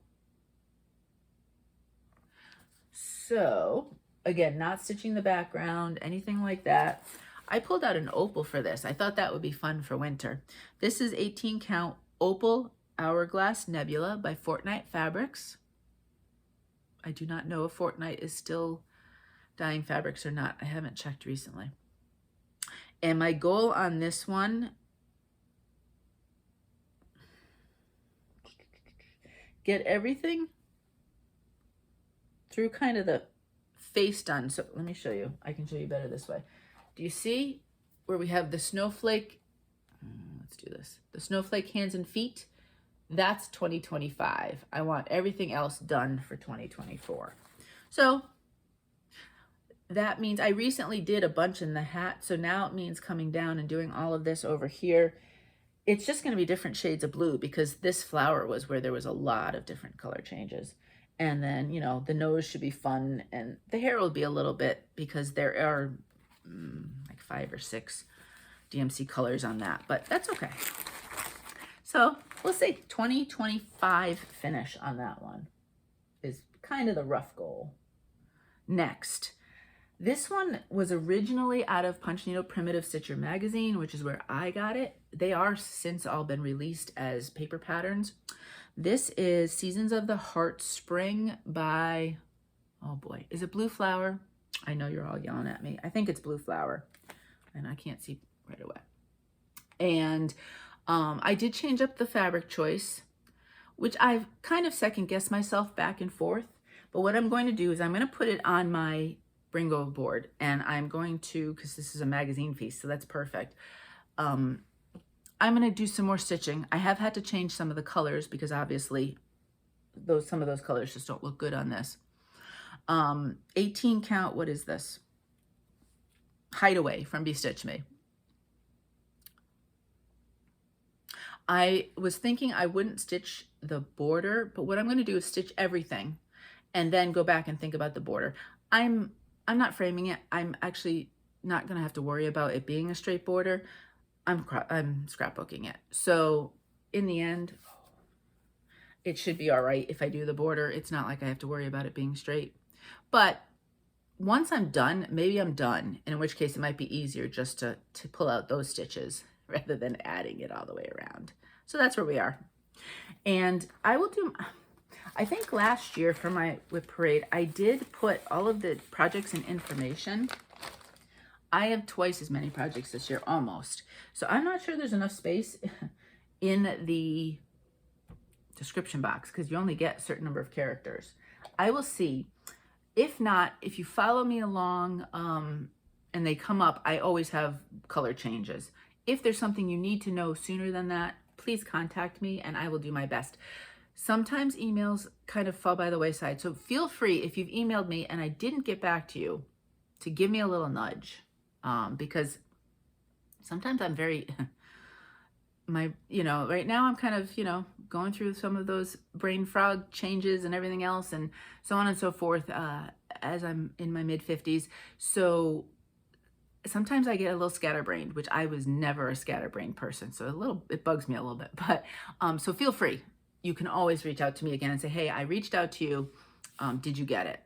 So, again, not stitching the background, anything like that. I pulled out an opal for this. I thought that would be fun for winter. This is 18 count Opal Hourglass Nebula by Fortnite Fabrics. I do not know if Fortnite is still dyeing fabrics or not. I haven't checked recently. And my goal on this one, get everything through kind of the face done. So let me show you. I can show you better this way. Do you see where we have the snowflake? Let's do this. The snowflake hands and feet. That's 2025. I want everything else done for 2024. So that means I recently did a bunch in the hat. So now it means coming down and doing all of this over here. It's just going to be different shades of blue, because this flower was where there was a lot of different color changes. And then, you know, the nose should be fun, and the hair will be a little bit, because there are like 5 or 6 DMC colors on that, but that's okay. So we'll see. 2025 finish on that one is kind of the rough goal. Next, this one was originally out of Punch Needle Primitive Stitcher magazine, which is where I got it. They are since all been released as paper patterns. This is Seasons of the Heart Spring by, oh boy, is it Blue Flower? I know you're all yelling at me. I think it's Blue Flower, and I can't see right away. And I did change up the fabric choice, which I've kind of second guessed myself back and forth. But what I'm going to do is I'm going to put it on my Bringo board, and I'm going to, because this is a magazine piece, so that's perfect. I'm going to do some more stitching. I have had to change some of the colors because obviously some of those colors just don't look good on this. 18 count, what is this? Hideaway from Be Stitch Me. I was thinking I wouldn't stitch the border, but what I'm going to do is stitch everything and then go back and think about the border. I'm not framing it. I'm actually not going to have to worry about it being a straight border. I'm scrapbooking it. So in the end, it should be all right if I do the border. It's not like I have to worry about it being straight. But once I'm done, maybe I'm done, in which case it might be easier just to pull out those stitches rather than adding it all the way around. So that's where we are. And I will do, I think last year for my WIP parade, I did put all of the projects and information. I have twice as many projects this year, almost. So I'm not sure there's enough space in the description box because you only get a certain number of characters. I will see. If not, if you follow me along and they come up, I always have color changes. If there's something you need to know sooner than that, please contact me and I will do my best. Sometimes emails kind of fall by the wayside. So feel free, if you've emailed me and I didn't get back to you, to give me a little nudge. Because sometimes I'm very, right now I'm kind of, going through some of those brain fog changes and everything else and so on and so forth as I'm in my mid-50s. So sometimes I get a little scatterbrained, which I was never a scatterbrained person. So it bugs me a little bit, but so feel free. You can always reach out to me again and say, hey, I reached out to you. Did you get it?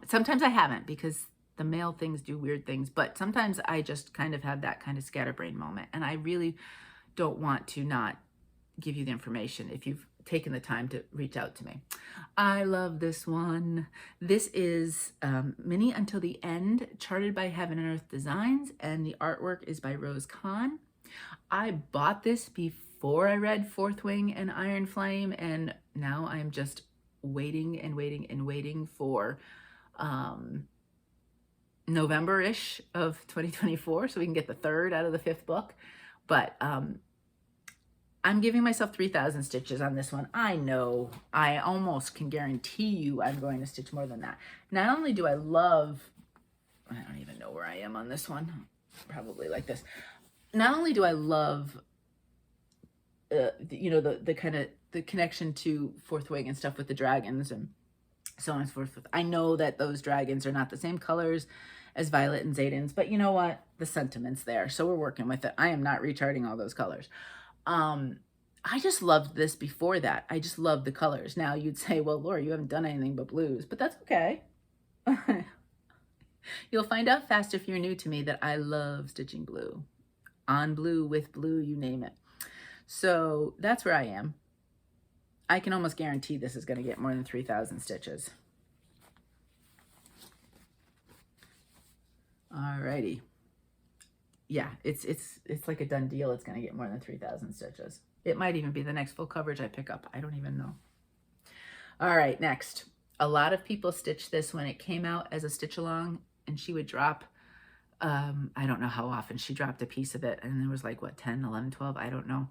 Sometimes I haven't because the mail things do weird things, but sometimes I just kind of have that kind of scatterbrain moment. And I really don't want to not give you the information if you've taken the time to reach out to me. I love this one. This is Mini Until the End, charted by Heaven and Earth Designs, and the artwork is by Rose Kahn. I bought this before I read Fourth Wing and Iron Flame, and now I'm just waiting and waiting and waiting for November-ish of 2024 so we can get the third out of the fifth book. But I'm giving myself 3,000 stitches on this one. I know, I almost can guarantee you I'm going to stitch more than that. Not only do I love, I don't even know where I am on this one, probably like this. Not only do I love, the kind of the connection to Fourth Wing and stuff with the dragons and so on and so forth. I know that those dragons are not the same colors as Violet and Zayden's, but you know what? The sentiment's there, so we're working with it. I am not recharting all those colors. I just loved this before that. I just loved the colors. Now you'd say, well, Laura, you haven't done anything but blues, but that's okay. You'll find out fast if you're new to me that I love stitching blue. On blue, with blue, you name it. So that's where I am. I can almost guarantee this is going to get more than 3,000 stitches. Alrighty. Yeah, it's like a done deal. It's going to get more than 3,000 stitches. It might even be the next full coverage I pick up. I don't even know. All right, next. A lot of people stitched this when it came out as a stitch along, and she would drop, I don't know how often she dropped a piece of it, and there was like, what, 10, 11, 12? I don't know.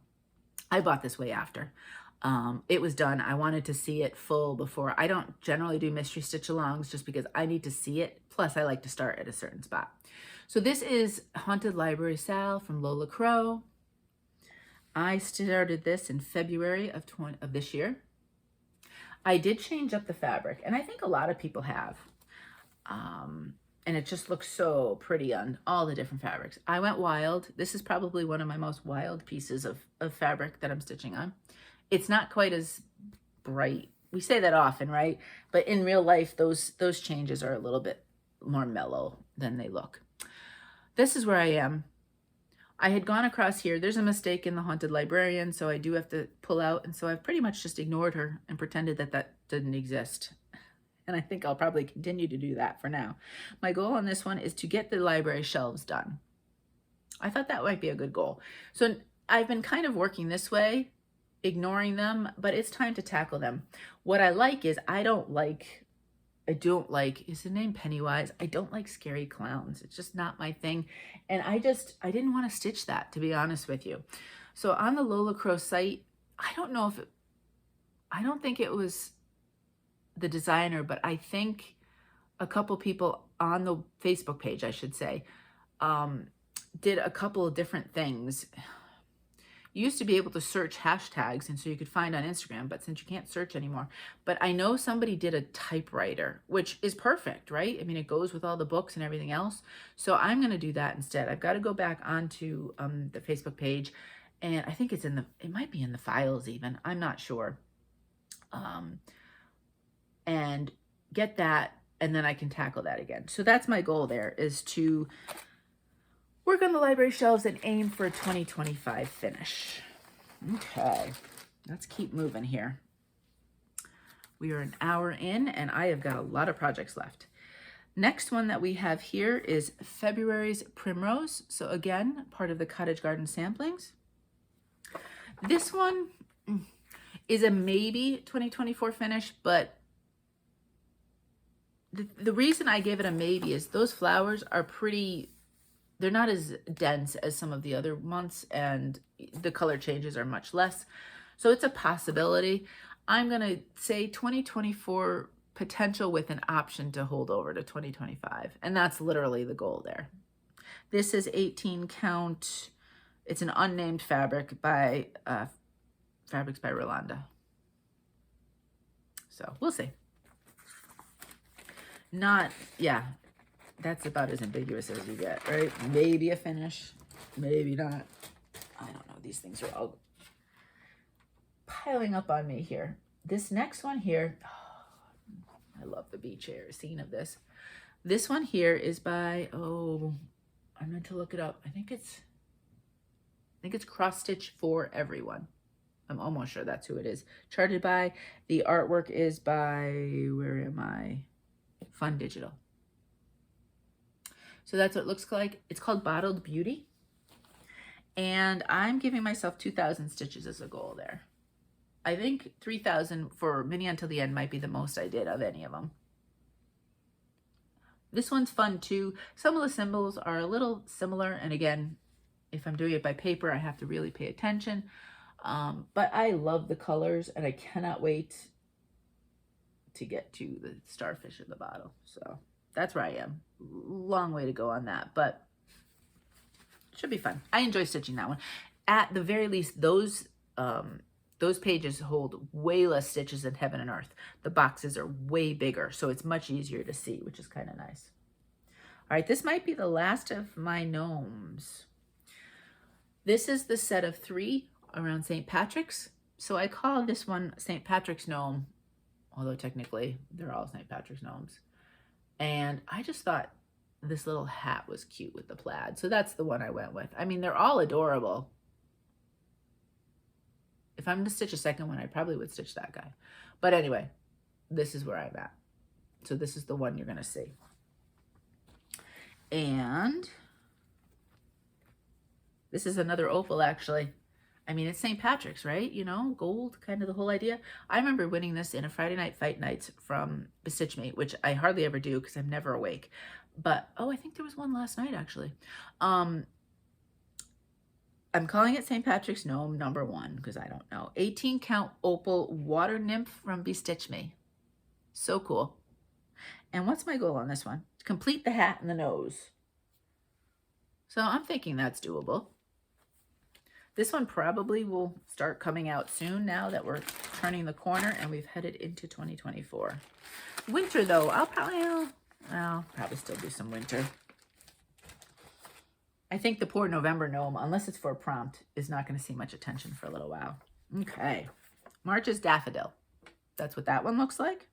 I bought this way after. It was done. I wanted to see it full before. I don't generally do mystery stitch alongs just because I need to see it. Plus, I like to start at a certain spot. So this is Haunted Library Sal from Lola Crow. I started this in February of this year. I did change up the fabric, and I think a lot of people have. And it just looks so pretty on all the different fabrics. I went wild. This is probably one of my most wild pieces of fabric that I'm stitching on. It's not quite as bright. We say that often, right? But in real life, those changes are a little bit more mellow than they look. This is where I am. I had gone across here. There's a mistake in the Haunted Librarian, so I do have to pull out. And so I've pretty much just ignored her and pretended that that didn't exist. And I think I'll probably continue to do that for now. My goal on this one is to get the library shelves done. I thought that might be a good goal. So I've been kind of working this way, ignoring them, but it's time to tackle them. What I like is I don't like, is the name Pennywise? I don't like scary clowns. It's just not my thing. And I didn't want to stitch that, to be honest with you. So on the Lola Crow site, I don't think it was the designer, but I think a couple people on the Facebook page, I should say, did a couple of different things. You used to be able to search hashtags, and so you could find on Instagram, but since you can't search anymore, but I know somebody did a typewriter, which is perfect, right? I mean, it goes with all the books and everything else. So I'm going to do that instead. I've got to go back onto the Facebook page, and I think it might be in the files even. I'm not sure. And get that, and then I can tackle that again. So that's my goal there, is to work on the library shelves and aim for a 2025 finish. Okay, let's keep moving here. We are an hour in, and I have got a lot of projects left. Next one that we have here is February's Primrose. So again, part of the Cottage Garden samplings. This one is a maybe 2024 finish, but the reason I gave it a maybe is those flowers are they're not as dense as some of the other months, and the color changes are much less. So it's a possibility. I'm going to say 2024 potential with an option to hold over to 2025. And that's literally the goal there. This is 18 count. It's an unnamed fabric by Fabrics by Rolanda. So we'll see. That's about as ambiguous as you get, right? Maybe a finish, maybe not. I don't know. These things are all piling up on me here. This next one here, I love the beach air scene of this. This one here is by, I meant to look it up. I think it's Cross Stitch for Everyone. I'm almost sure that's who it is. Charted by, the artwork is by, where am I? Fun Digital. So that's what it looks like. It's called Bottled Beauty. And I'm giving myself 2,000 stitches as a goal there. I think 3,000 for Mini Until the End might be the most I did of any of them. This one's fun too. Some of the symbols are a little similar. And again, if I'm doing it by paper, I have to really pay attention. But I love the colors, and I cannot wait to get to the starfish in the bottle. So that's where I am. Long way to go on that, but should be fun. I enjoy stitching that one. At the very least, those pages hold way less stitches than Heaven and Earth. The boxes are way bigger, so it's much easier to see, which is kind of nice. All right, this might be the last of my gnomes. This is the set of 3 around St. Patrick's. So I call this one St. Patrick's Gnome, although technically they're all St. Patrick's Gnomes. And I just thought this little hat was cute with the plaid. So that's the one I went with. I mean, they're all adorable. If I'm to stitch a second one, I probably would stitch that guy. But anyway, this is where I'm at. So this is the one you're going to see. And this is another opal, actually. I mean, it's St. Patrick's, right? You know, gold, kind of the whole idea. I remember winning this in a Friday Night Fight Nights from Bestitch Me, which I hardly ever do because I'm never awake. But, I think there was one last night, actually. I'm calling it St. Patrick's Gnome number 1 because I don't know. 18 count opal water nymph from Bestitch Me. So cool. And what's my goal on this one? To complete the hat and the nose. So I'm thinking that's doable. This one probably will start coming out soon now that we're turning the corner and we've headed into 2024. Winter though, I'll probably still do some winter. I think the poor November gnome, unless it's for a prompt, is not going to see much attention for a little while. Okay. March's daffodil. That's what that one looks like.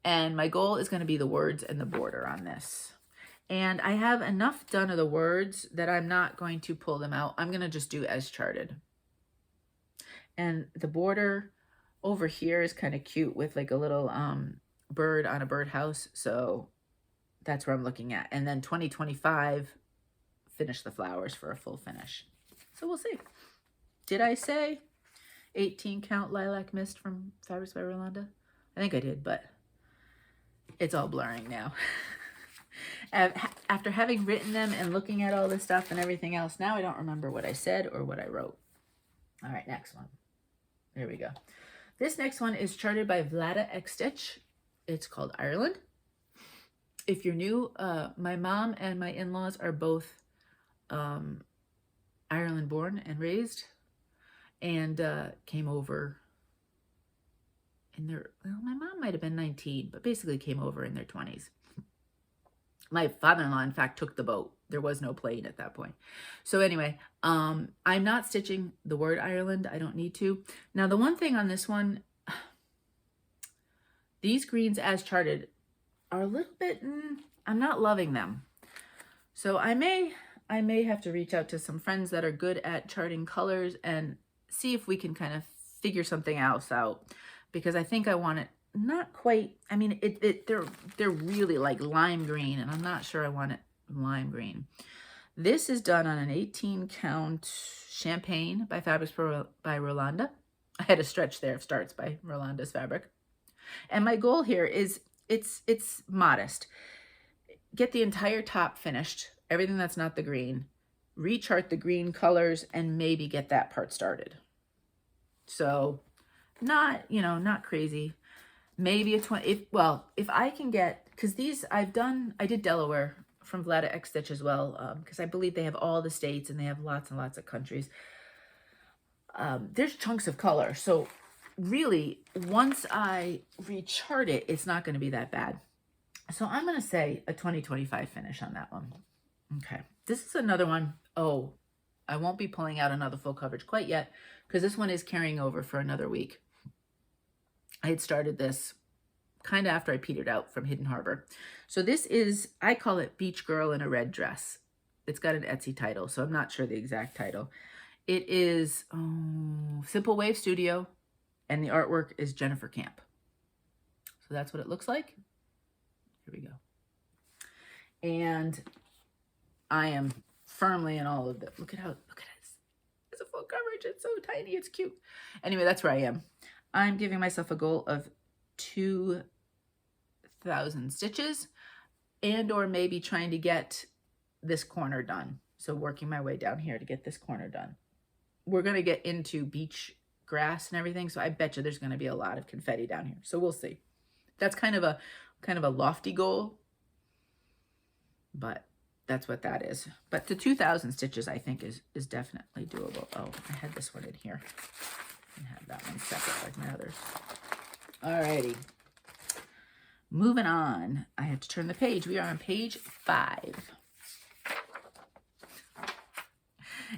And my goal is going to be the words and the border on this. And I have enough done of the words that I'm not going to pull them out. I'm going to just do as charted. And the border over here is kind of cute with like a little bird on a birdhouse. So that's where I'm looking at. And then 2025, finish the flowers for a full finish. So we'll see. Did I say 18 count lilac mist from Fabrics by Rolanda? I think I did, but it's all blurring now. After having written them and looking at all this stuff and everything else, now I don't remember what I said or what I wrote. All right, next one. There we go. This next one is charted by Vlada X Stitch. It's called Ireland. If you're new, my mom and my in-laws are both Ireland born and raised, and came over in their, well, my mom might have been 19, but basically came over in their 20s. My father-in-law, in fact, took the boat. There was no plane at that point. So anyway, I'm not stitching the word Ireland. I don't need to. Now, the one thing on this one, these greens as charted are a little bit, I'm not loving them. So I may have to reach out to some friends that are good at charting colors and see if we can kind of figure something else out, because I think I want it not quite, I mean, they're really like lime green, and I'm not sure I want it lime green. This is done on an 18 count champagne by Fabrics by Rolanda. I had a stretch there of starts by Rolanda's fabric. And my goal here is, it's modest. Get the entire top finished, everything that's not the green, rechart the green colors, and maybe get that part started. So not, you know, not crazy. Maybe a 20, if I can get, because these I did Delaware from Vlada X Stitch as well, because I believe they have all the states and they have lots and lots of countries. There's chunks of color. So really, once I rechart it, it's not going to be that bad. So I'm going to say a 2025 finish on that one. Okay. This is another one. Oh, I won't be pulling out another full coverage quite yet, because this one is carrying over for another week. I had started this kind of after I petered out from Hidden Harbor. So this is, I call it Beach Girl in a Red Dress. It's got an Etsy title, so I'm not sure the exact title. It is Simple Wave Studio, and the artwork is Jennifer Camp. So that's what it looks like. Here we go. And I am firmly in all of it. Look at it. It's a full coverage. It's so tiny. It's cute. Anyway, that's where I am. I'm giving myself a goal of 2,000 stitches, and or maybe trying to get this corner done. So working my way down here to get this corner done. We're going to get into beach grass and everything, so I bet you there's going to be a lot of confetti down here. So we'll see. That's kind of a lofty goal, but that's what that is. But the 2,000 stitches, I think, is definitely doable. Oh, I had this one in here. And have that one separate like my others. Alrighty. Moving on. I have to turn the page. We are on page 5.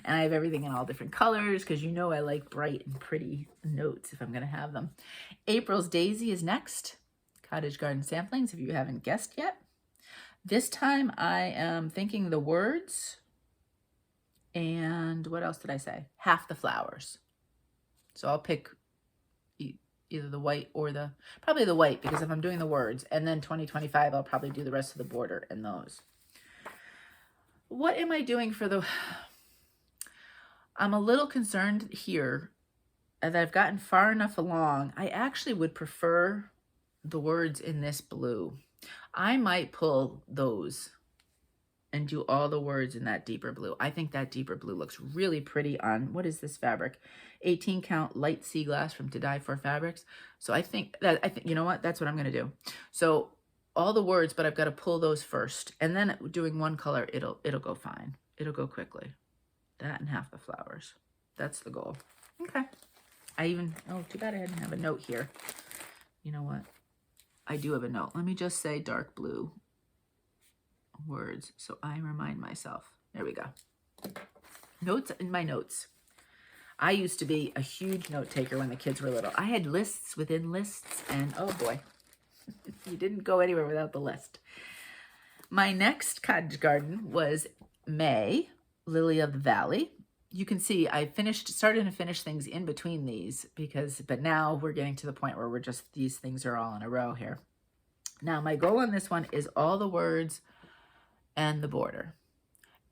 And I have everything in all different colors, because you know I like bright and pretty notes if I'm going to have them. April's Daisy is next. Cottage Garden Samplings, if you haven't guessed yet. This time I am thinking the words. And what else did I say? Half the flowers. So I'll pick either the white or probably the white, because if I'm doing the words, and then 2025, I'll probably do the rest of the border and those. What am I doing for I'm a little concerned here that I've gotten far enough along. I actually would prefer the words in this blue. I might pull those and do all the words in that deeper blue. I think that deeper blue looks really pretty on, what is this fabric? 18 count light sea glass from To Die For Fabrics. So I think, you know what? That's what I'm going to do. So all the words, but I've got to pull those first. And then doing one color, it'll go fine. It'll go quickly. That and half the flowers. That's the goal. Okay. Oh, too bad I didn't have a note here. You know what? I do have a note. Let me just say dark blue words so I remind myself. There we go. Notes in my notes. I used to be a huge note taker when the kids were little. I had lists within lists, and oh boy, you didn't go anywhere without the list. My next cottage garden was May, Lily of the Valley. You can see I started to finish things in between these but now we're getting to the point where these things are all in a row here. Now my goal on this one is all the words and the border.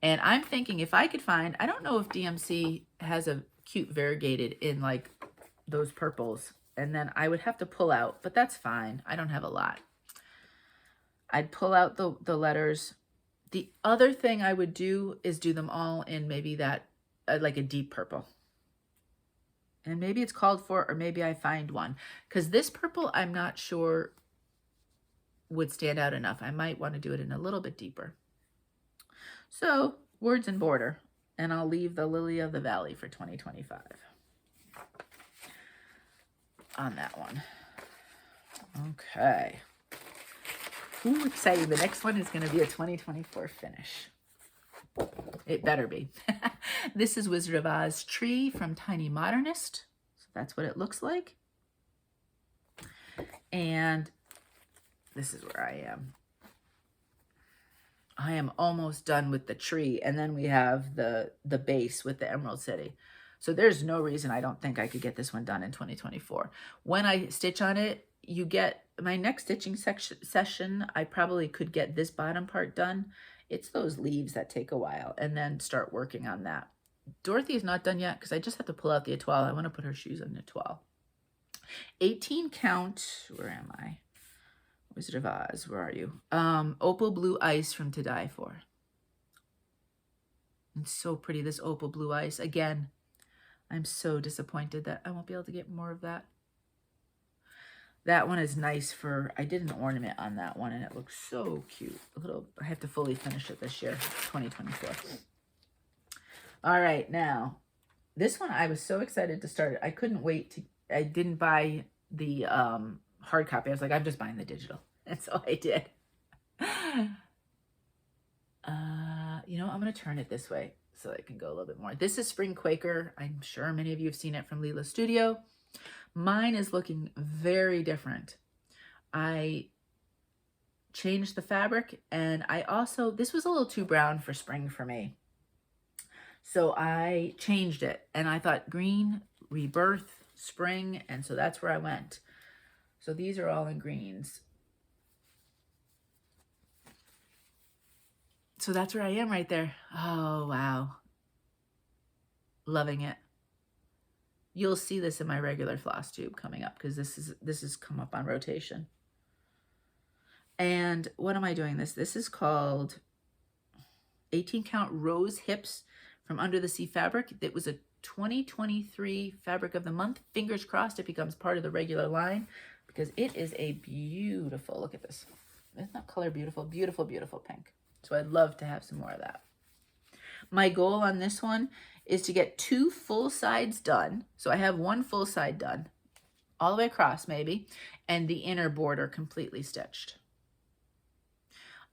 And I'm thinking if I could find, I don't know if DMC has a cute variegated in like those purples, and then I would have to pull out, but that's fine. I don't have a lot. I'd pull out the letters. The other thing I would do is do them all in maybe that, like a deep purple. And maybe it's called for, or maybe I find one. Because this purple, I'm not sure would stand out enough. I might want to do it in a little bit deeper. So, words and border. And I'll leave the Lily of the Valley for 2025 on that one. Okay. Ooh, exciting. The next one is going to be a 2024 finish. It better be. This is Wizard of Oz Tree from Tiny Modernist. So that's what it looks like. And this is where I am. I am almost done with the tree. And then we have the base with the Emerald City. So there's no reason I don't think I could get this one done in 2024. When I stitch on it, you get my next stitching session. I probably could get this bottom part done. It's those leaves that take a while, and then start working on that. Dorothy is not done yet because I just have to pull out the étoile. I want to put her shoes on the étoile. 18 count. Where am I? Wizard of Oz, where are you? Opal Blue Ice from To Die For. It's so pretty, this opal blue ice. Again, I'm so disappointed that I won't be able to get more of that. That one is nice for, I did an ornament on that one and it looks so cute. I have to fully finish it this year, 2024. All right, now, this one I was so excited to start it. I couldn't wait I didn't buy the hard copy. I was like, I'm just buying the digital. And so I did. You know, I'm going to turn it this way so I can go a little bit more. This is Spring Quaker. I'm sure many of you have seen it from Leela Studio. Mine is looking very different. I changed the fabric, and I also, this was a little too brown for spring for me. So I changed it, and I thought green, rebirth, spring, and so that's where I went. So these are all in greens. So that's where I am right there. Oh, wow. Loving it. You'll see this in my regular Flosstube coming up because this is come up on rotation. And what am I doing this? This is called 18 count Rose Hips from Under the Sea Fabric. It was a 2023 fabric of the month. Fingers crossed it becomes part of the regular line because it is a beautiful, look at this. Isn't that color beautiful? Beautiful, beautiful pink. So I'd love to have some more of that. My goal on this one is to get 2 full sides done. So I have 1 full side done, all the way across maybe, and the inner border completely stitched.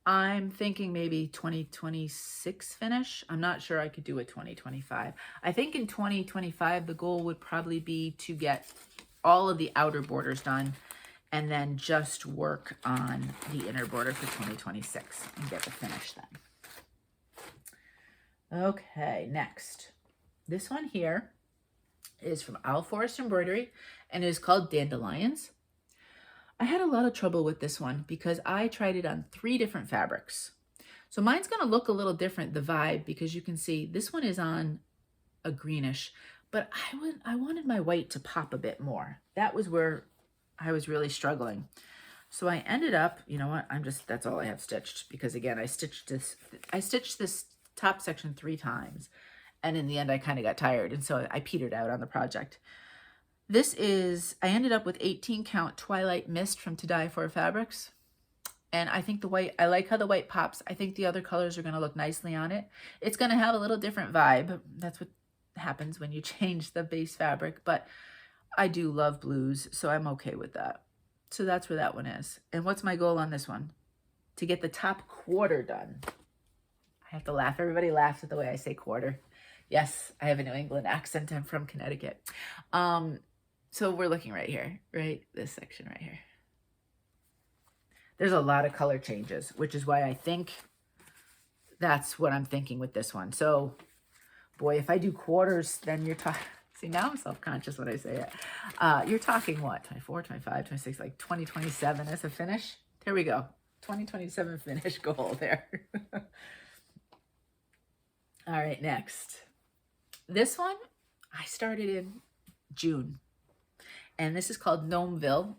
I'm thinking maybe 2026 finish. I'm not sure I could do a 2025. I think in 2025, the goal would probably be to get all of the outer borders done and then just work on the inner border for 2026 and get the finish then. Okay, next. This one here is from Owl Forest Embroidery and it is called Dandelions. I had a lot of trouble with this one because I tried it on 3 different fabrics. So mine's going to look a little different, the vibe, because you can see this one is on a greenish, but I wanted my white to pop a bit more. That was where I was really struggling. So I ended up, you know what, that's all I have stitched because again, I stitched this top section 3 times and in the end I kind of got tired and so I petered out on the project. This is, I ended up with 18 count Twilight Mist from To Die For Fabrics. And I think the white, I like how the white pops. I think the other colors are going to look nicely on it. It's going to have a little different vibe. That's what happens when you change the base fabric. But I do love blues, so I'm okay with that. So that's where that one is. And what's my goal on this one? to get the top quarter done. I have to laugh. Everybody laughs at the way I say quarter. Yes, I have a New England accent. I'm from Connecticut. So we're looking right here, right? This section right here. There's a lot of color changes, which is why I think that's what I'm thinking with this one. So, boy, if I do quarters, then you're talking... See, now I'm self-conscious when I say it. You're talking what? 24, 25, 26, like 2027 as a finish? There we go. 2027 finish goal there. All right, next. This one, I started in June. And this is called Gnomeville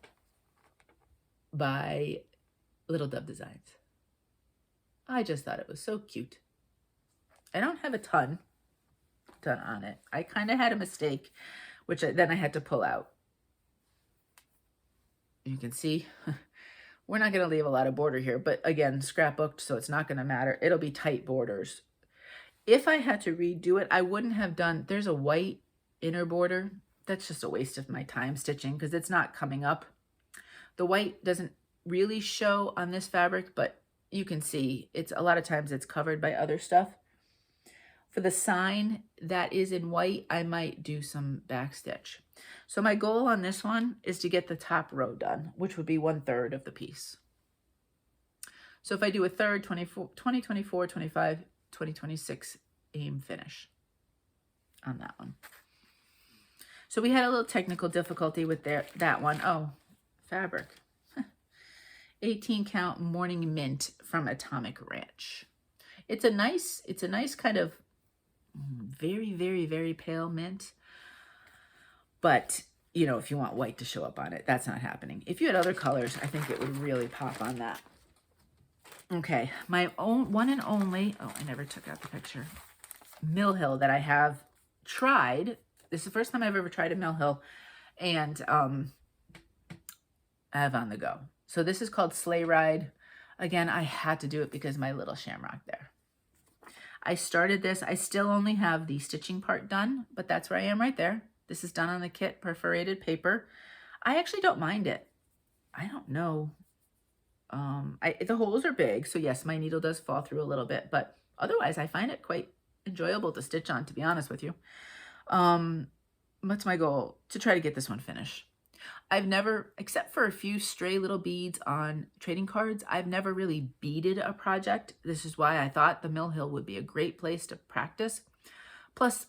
by Little Dove Designs. I just thought it was so cute. I don't have a ton done on it. I kind of had a mistake, which then I had to pull out. You can see, we're not going to leave a lot of border here, but again, scrapbooked, so it's not going to matter. It'll be tight borders. If I had to redo it, I wouldn't have done, there's a white inner border. That's just a waste of my time stitching because it's not coming up. The white doesn't really show on this fabric, but you can see it's a lot of times it's covered by other stuff. For the sign that is in white, I might do some back stitch. So my goal on this one is to get the top row done, which would be 1/3 of the piece. So if I do a third, 24, 20, 24, 25, 2026, aim finish on that one. So we had a little technical difficulty with that one. Oh, fabric. 18 count Morning Mint from Atomic Ranch. It's a nice kind of very, very, very pale mint. But, you know, if you want white to show up on it, that's not happening. If you had other colors, I think it would really pop on that. Okay, my own one and only, oh, I never took out the picture, Mill Hill that I have tried. This is the first time I've ever tried a Mill Hill, and I have on the go. So this is called Sleigh Ride. Again, I had to do it because my little shamrock there. I started this. I still only have the stitching part done, but that's where I am right there. This is done on the kit perforated paper. I actually don't mind it. I don't know. The holes are big, so yes, my needle does fall through a little bit, but otherwise I find it quite enjoyable to stitch on, to be honest with you. What's my goal? To try to get this one finished. I've never, except for a few stray little beads on trading cards, I've never really beaded a project. This is why I thought the Mill Hill would be a great place to practice. Plus,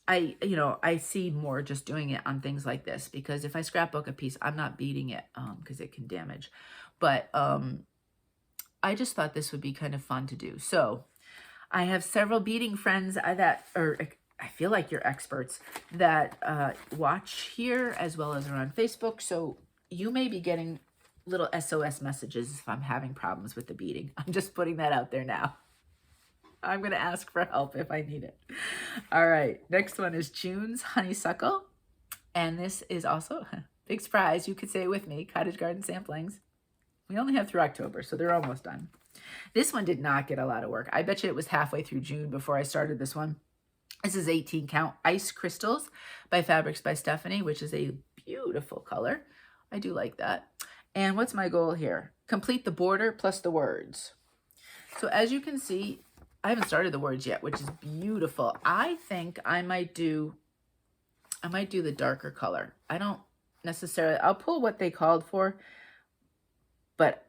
I see more just doing it on things like this, because if I scrapbook a piece, I'm not beading it because it can damage. But I just thought this would be kind of fun to do. So I have several beading friends I feel like you're experts that watch here as well as are on Facebook. So you may be getting little SOS messages if I'm having problems with the beading. I'm just putting that out there now. I'm going to ask for help if I need it. All right. Next one is June's Honeysuckle. And this is also, big surprise, you could say it with me, Cottage Garden Samplings. We only have through October, so they're almost done. This one did not get a lot of work. I bet you it was halfway through June before I started this one. This is 18 count Ice Crystals by Fabrics by Stephanie, which is a beautiful color. I do like that. And what's my goal here? Complete the border plus the words. So as you can see, I haven't started the words yet, which is beautiful. I think I might do the darker color. I don't necessarily, I'll pull what they called for, but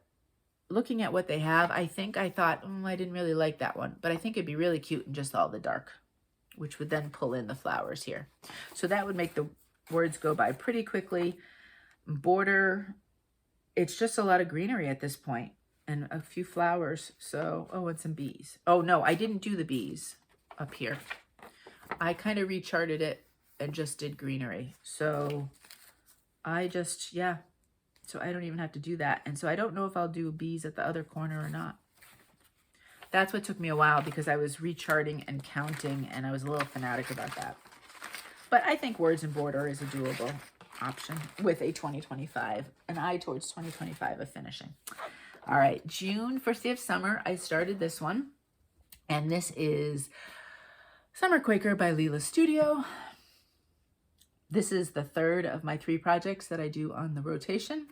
looking at what they have, I thought, I didn't really like that one, but I think it'd be really cute in just all the dark, which would then pull in the flowers here. So that would make the words go by pretty quickly. Border, it's just a lot of greenery at this point and a few flowers. So, oh, and some bees. Oh no, I didn't do the bees up here. I kind of recharted it and just did greenery. So I just, yeah. So I don't even have to do that. And so I don't know if I'll do bees at the other corner or not. That's what took me a while because I was recharting and counting and I was a little fanatic about that. But I think words and border is a doable option with a 2025, an eye towards 2025 of finishing. All right, June, first day of summer, I started this one. And this is Summer Quaker by Leela Studio. This is the third of my 3 projects that I do on the rotation.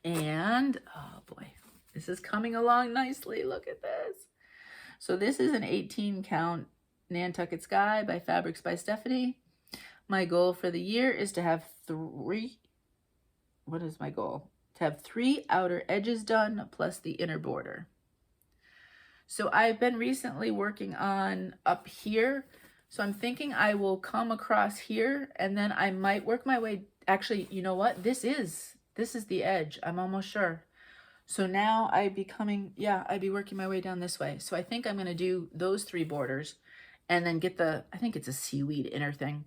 And, oh boy, This is coming along nicely. Look at this. So this is an 18 count Nantucket Sky by Fabrics by Stephanie. My goal for the year is to have three. What is my goal? To have 3 outer edges done plus the inner border. So I've been recently working on up here. So I'm thinking I will come across here and then I might work my way. Actually, you know what? This is the edge. I'm almost sure. So now I'd be working my way down this way. So I think I'm going to do those 3 borders and then get I think it's a seaweed inner thing.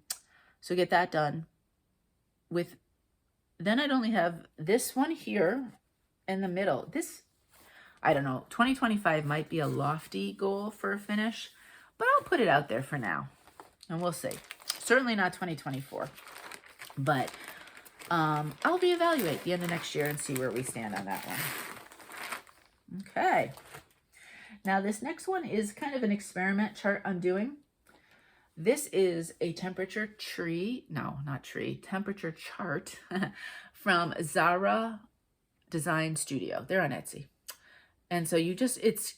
So get that done then I'd only have this one here in the middle. This, I don't know, 2025 might be a lofty goal for a finish, but I'll put it out there for now and we'll see. Certainly not 2024, but I'll reevaluate the end of next year and see where we stand on that one. Okay. Now this next one is kind of an experiment chart I'm doing. This is a temperature temperature chart from Zara Design Studio. They're on Etsy. And so it's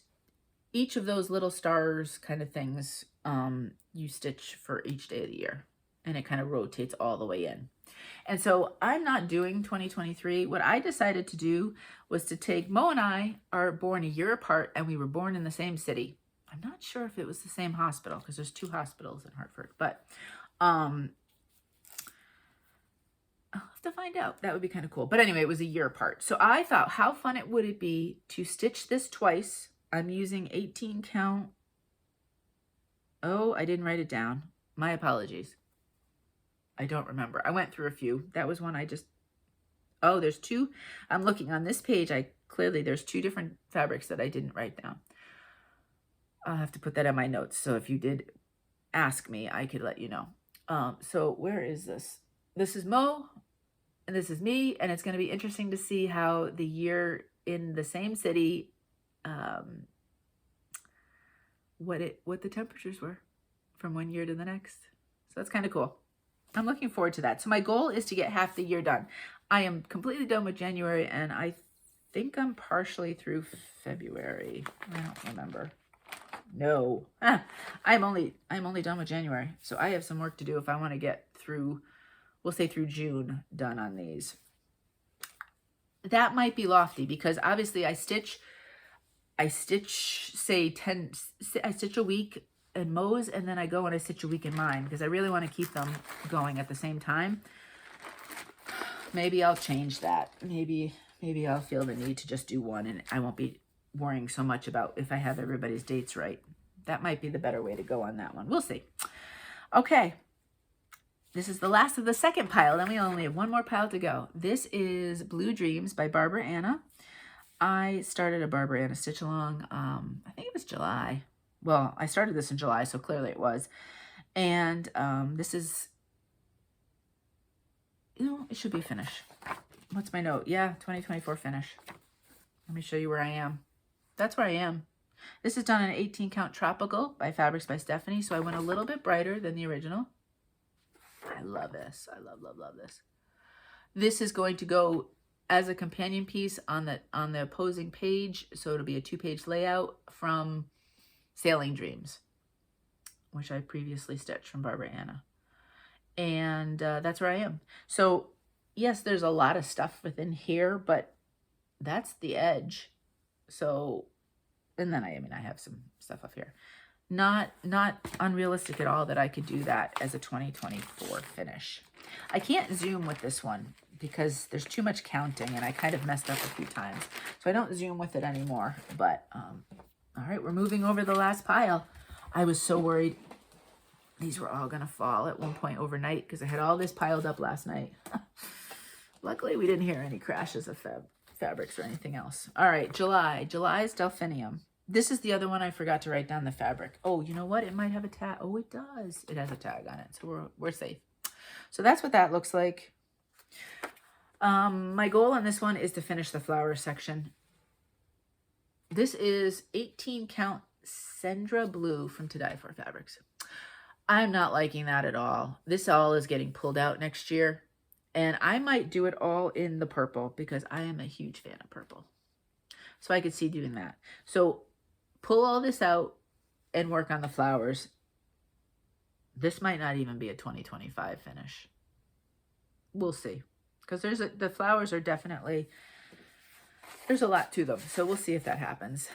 each of those little stars kind of things you stitch for each day of the year. And it kind of rotates all the way in. And so I'm not doing 2023. What I decided to do was to take, Mo and I are born a year apart and we were born in the same city. I'm not sure if it was the same hospital because there's 2 hospitals in Hartford, but I'll have to find out. That would be kind of cool. But anyway, it was a year apart. So I thought, how fun it would it be to stitch this twice. I'm using 18 count. Oh, I didn't write it down. My apologies. I don't remember. I went through a few. That was one oh, there's 2. I'm looking on this page. There's 2 different fabrics that I didn't write down. I'll have to put that in my notes. So if you did ask me, I could let you know. So where is this? This is Mo and this is me. And it's going to be interesting to see how the year in the same city, what the temperatures were from one year to the next. So that's kind of cool. I'm looking forward to that. So my goal is to get half the year done. I am completely done with January and I think I'm partially through February. I don't remember. No, I'm only done with January. So I have some work to do if I want to get through, we'll say through June done on these. That might be lofty because obviously I stitch say I stitch a week in Mo's and then I go and I stitch a week in mine because I really want to keep them going at the same time. Maybe I'll change that. Maybe I'll feel the need to just do one and I won't be worrying so much about if I have everybody's dates right. That might be the better way to go on that one. We'll see. Okay. This is the last of the second pile. Then we only have one more pile to go. This is Blue Dreams by Barbara Anna. I started a Barbara Anna stitch along, I think it was July. Well, I started this in July, so clearly it was. And this is, it should be a finish. What's my note? Yeah, 2024 finish. Let me show you where I am. That's where I am. This is done in 18 count tropical by Fabrics by Stephanie. So I went a little bit brighter than the original. I love this. I love this. This is going to go as a companion piece on the opposing page. So it'll be a 2-page layout from Sailing Dreams, which I previously stitched from Barbara Anna. And that's where I am. So yes, there's a lot of stuff within here, but that's the edge. So, and then I have some stuff up here. Not unrealistic at all that I could do that as a 2024 finish. I can't zoom with this one because there's too much counting and I kind of messed up a few times. So I don't zoom with it anymore. But, all right, we're moving over the last pile. I was so worried these were all going to fall at one point overnight because I had all this piled up last night. Luckily, we didn't hear any crashes of fabrics or anything else. All right, July's Delphinium. This is the other one I forgot to write down the fabric. Oh, you know what? It might have a tag. Oh, it does. It has a tag on it, so we're safe. So that's what that looks like. My goal on this one is to finish the flower section. This is 18 count Sandra Blue from To Die For Fabrics. I'm not liking that at all. This all is getting pulled out next year. And I might do it all in the purple because I am a huge fan of purple. So I could see doing that. So pull all this out and work on the flowers. This might not even be a 2025 finish. We'll see. Because the flowers are definitely, there's a lot to them. So we'll see if that happens.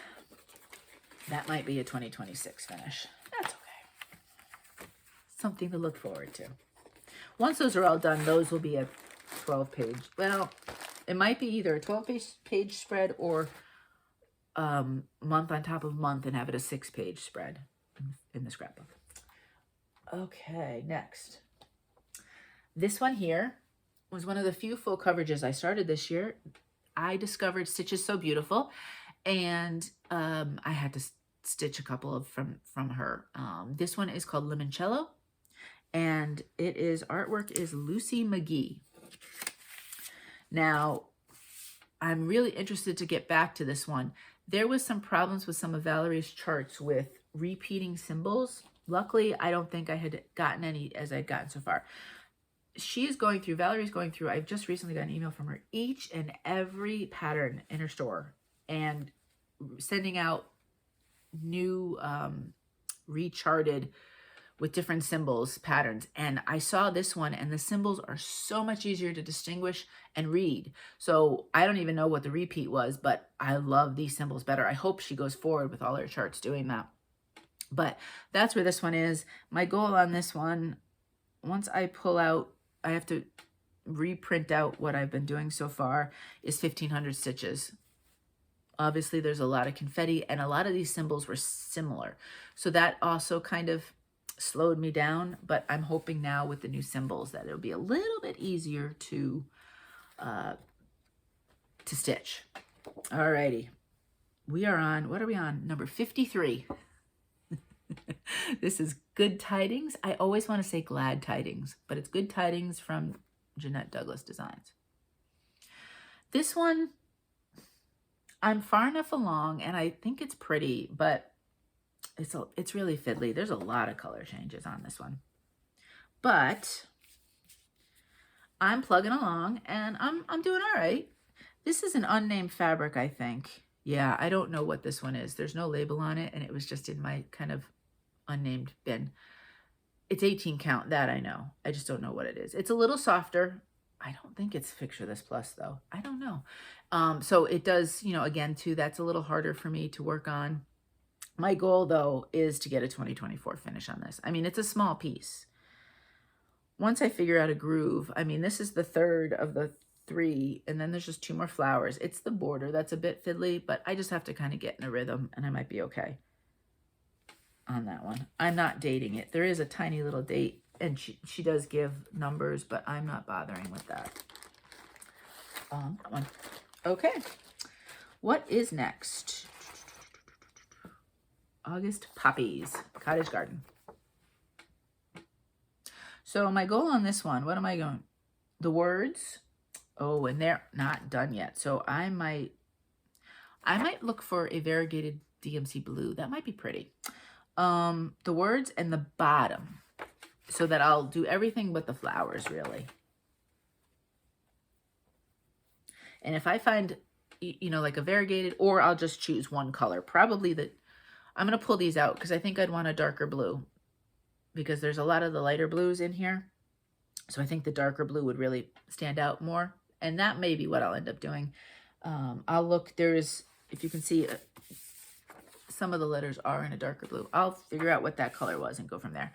That might be a 2026 finish. That's okay. Something to look forward to. Once those are all done, those will be a 12-page. Well, it might be either a 12-page spread or month on top of month and have it a 6-page spread in the scrapbook. Okay, next. This one here was one of the few full coverages I started this year. I discovered Stitches So Beautiful, and I had to stitch a couple of from her. This one is called Limoncello, and artwork is Lucy McGee. Now, I'm really interested to get back to this one. There was some problems with some of Valerie's charts with repeating symbols. Luckily, I don't think I had gotten any as I'd gotten so far. Valerie's going through, I've just recently got an email from her, each and every pattern in her store and sending out new recharted with different symbols, patterns. And I saw this one, and the symbols are so much easier to distinguish and read. So I don't even know what the repeat was, but I love these symbols better. I hope she goes forward with all her charts doing that. But that's where this one is. My goal on this one, once I pull out, I have to reprint out what I've been doing so far, is 1,500 stitches. Obviously, there's a lot of confetti, and a lot of these symbols were similar. So that also kind of slowed me down, but I'm hoping now with the new symbols that it'll be a little bit easier to stitch. Alrighty. We are on, what are we on? Number 53. This is Good Tidings. I always want to say Glad Tidings, but it's Good Tidings from Jeanette Douglas Designs. This one, I'm far enough along, and I think it's pretty, but it's really fiddly. There's a lot of color changes on this one. But I'm plugging along, and I'm doing all right. This is an unnamed fabric, I think. Yeah, I don't know what this one is. There's no label on it, and it was just in my kind of unnamed bin. It's 18 count, that I know. I just don't know what it is. It's a little softer. I don't think it's Picture This Plus, though. I don't know. So it does, again, too, that's a little harder for me to work on. My goal, though, is to get a 2024 finish on this. I mean, it's a small piece. Once I figure out a groove, I mean, this is the third of the 3, and then there's just 2 more flowers. It's the border that's a bit fiddly, but I just have to kind of get in a rhythm, and I might be okay on that one. I'm not dating it. There is a tiny little date, and she does give numbers, but I'm not bothering with that. That one. Okay. What is next? August Poppies, Cottage Garden. So my goal on this one, what am I going? The words. Oh, and they're not done yet. So I might look for a variegated DMC blue. That might be pretty. The words and the bottom, so that I'll do everything but the flowers, really. And if I find, like a variegated, or I'll just choose one color, probably I'm going to pull these out because I think I'd want a darker blue, because there's a lot of the lighter blues in here. So I think the darker blue would really stand out more. And that may be what I'll end up doing. I'll look, if you can see, some of the letters are in a darker blue. I'll figure out what that color was and go from there.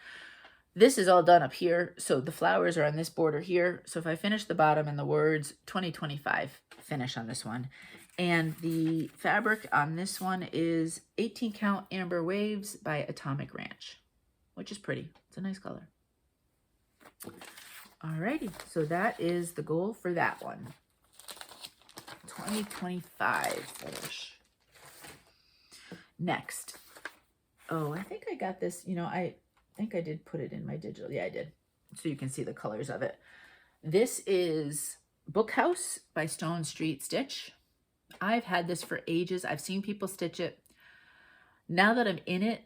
This is all done up here. So the flowers are on this border here. So if I finish the bottom and the words, 2025 finish on this one. And the fabric on this one is 18 count Amber Waves by Atomic Ranch, which is pretty. It's a nice color. Alrighty, so that is the goal for that one. 2025 finish. Next. Oh, I think I got this, I think I did put it in my digital. Yeah, I did. So you can see the colors of it. This is Bookhouse by Stone Street Stitch. I've had this for ages. I've seen people stitch it. Now that I'm in it,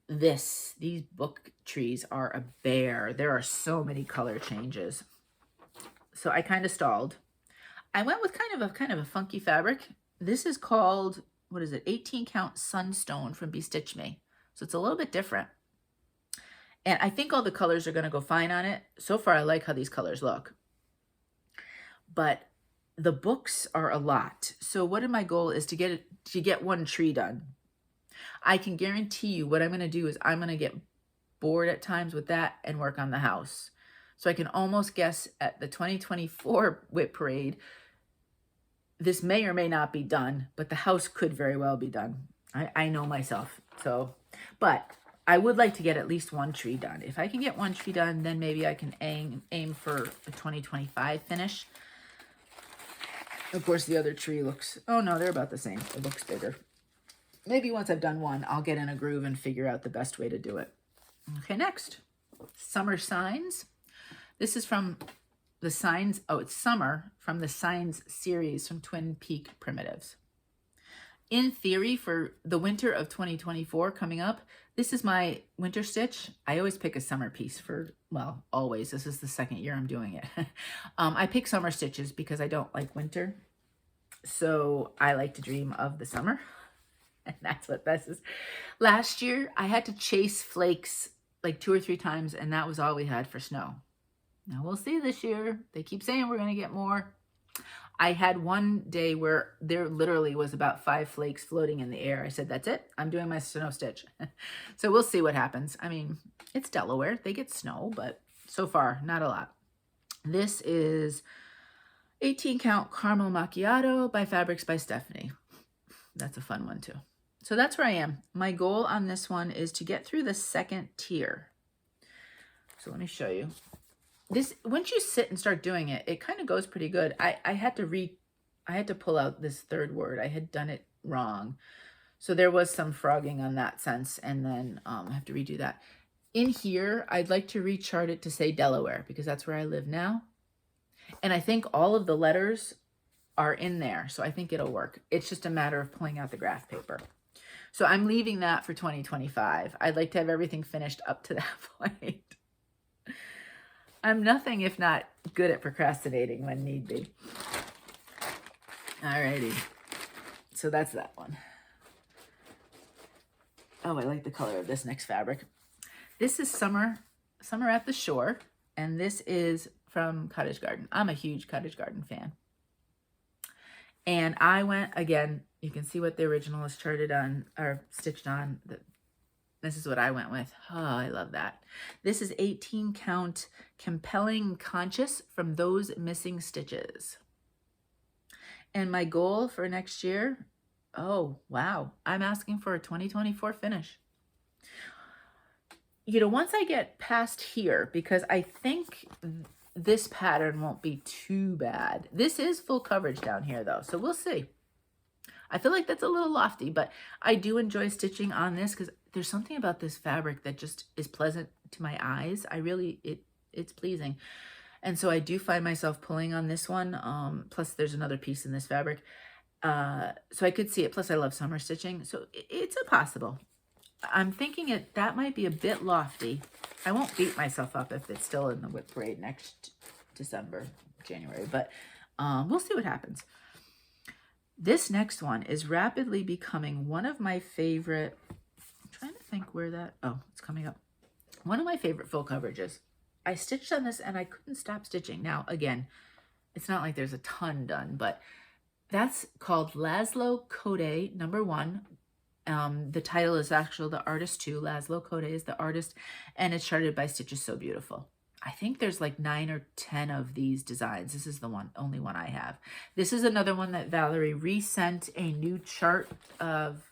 these book trees are a bear. There are so many color changes. So I kind of stalled. I went with kind of a funky fabric. This is called, what is it? 18 count Sunstone from Be Stitch Me. So it's a little bit different. And I think all the colors are going to go fine on it. So far, I like how these colors look. But the books are a lot. So what my goal is to get one tree done. I can guarantee you what I'm going to do is I'm going to get bored at times with that and work on the house. So I can almost guess at the 2024 WIP parade, this may or may not be done, but the house could very well be done. I know myself. So, but I would like to get at least one tree done. If I can get one tree done, then maybe I can aim for a 2025 finish. Of course, the other tree looks, oh no, they're about the same. It looks bigger. Maybe once I've done one, I'll get in a groove and figure out the best way to do it. Okay, next, Summer Signs. This is from the Signs, oh, it's Summer from the Signs series from Twin Peak Primitives. In theory, for the winter of 2024 coming up, this is my winter stitch. I always pick a summer piece for, well, always. This is the second year I'm doing it. I pick summer stitches because I don't like winter. So I like to dream of the summer. And that's what this is. Last year, I had to chase flakes like 2 or 3 times, and that was all we had for snow. Now we'll see this year. They keep saying we're going to get more. I had one day where there literally was about 5 flakes floating in the air. I said, that's it. I'm doing my snow stitch. So we'll see what happens. I mean, it's Delaware. They get snow, but so far, not a lot. This is 18 count Caramel Macchiato by Fabrics by Stephanie. That's a fun one too. So that's where I am. My goal on this one is to get through the second tier. So let me show you. This, once you sit and start doing it, it kind of goes pretty good. I had to pull out this third word. I had done it wrong. So there was some frogging on that sense, and then I have to redo that. In here, I'd like to rechart it to say Delaware because that's where I live now. And I think all of the letters are in there, so I think it'll work. It's just a matter of pulling out the graph paper. So I'm leaving that for 2025. I'd like to have everything finished up to that point. I'm nothing if not good at procrastinating when need be. Alrighty. So that's that one. Oh, I like the color of this next fabric. This is Summer at the Shore, and this is from Cottage Garden. I'm a huge Cottage Garden fan. And I went, again, you can see what the original is charted on, or stitched on. This is what I went with. Oh, I love that. This is 18 count Compelling Conscious from Those Missing Stitches. And my goal for next year, oh, wow. I'm asking for a 2024 finish. You know, once I get past here, because I think this pattern won't be too bad. This is full coverage down here though, so we'll see. I feel like that's a little lofty, but I do enjoy stitching on this because there's something about this fabric that just is pleasant to my eyes. It's pleasing. And so I do find myself pulling on this one. Plus there's another piece in this fabric. So I could see it. Plus I love summer stitching. So it's a possible. I'm thinking that might be a bit lofty. I won't beat myself up if it's still in the WIP parade next December, January, but we'll see what happens. This next one is rapidly becoming one of my favorite, I'm trying to think where that, oh, it's coming up. One of my favorite full coverages. I stitched on this and I couldn't stop stitching. Now, again, it's not like there's a ton done, but that's called Laszlo Kode #1. The title is actually The Artist Too. Laszlo Kode is the artist, and it's charted by Stitches So Beautiful. I think there's like 9 or 10 of these designs. This is the only one I have. This is another one that Valerie resent a new chart of.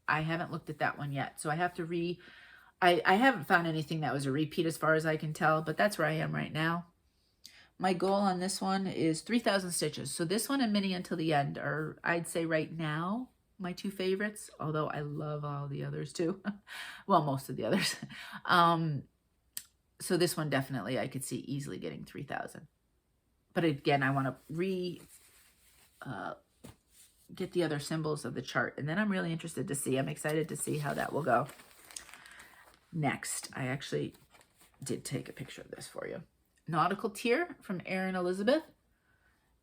I haven't looked at that one yet, so I have to I haven't found anything that was a repeat as far as I can tell, but that's where I am right now. My goal on this one is 3,000 stitches. So this one and Mini Until the End are, I'd say right now, my 2 favorites, although I love all the others too. Well, most of the others. So this one definitely I could see easily getting 3,000. But again, I want to get the other symbols of the chart, and then I'm really interested to see. I'm excited to see how that will go. Next, I actually did take a picture of this for you. Nautical Tier from Erin Elizabeth.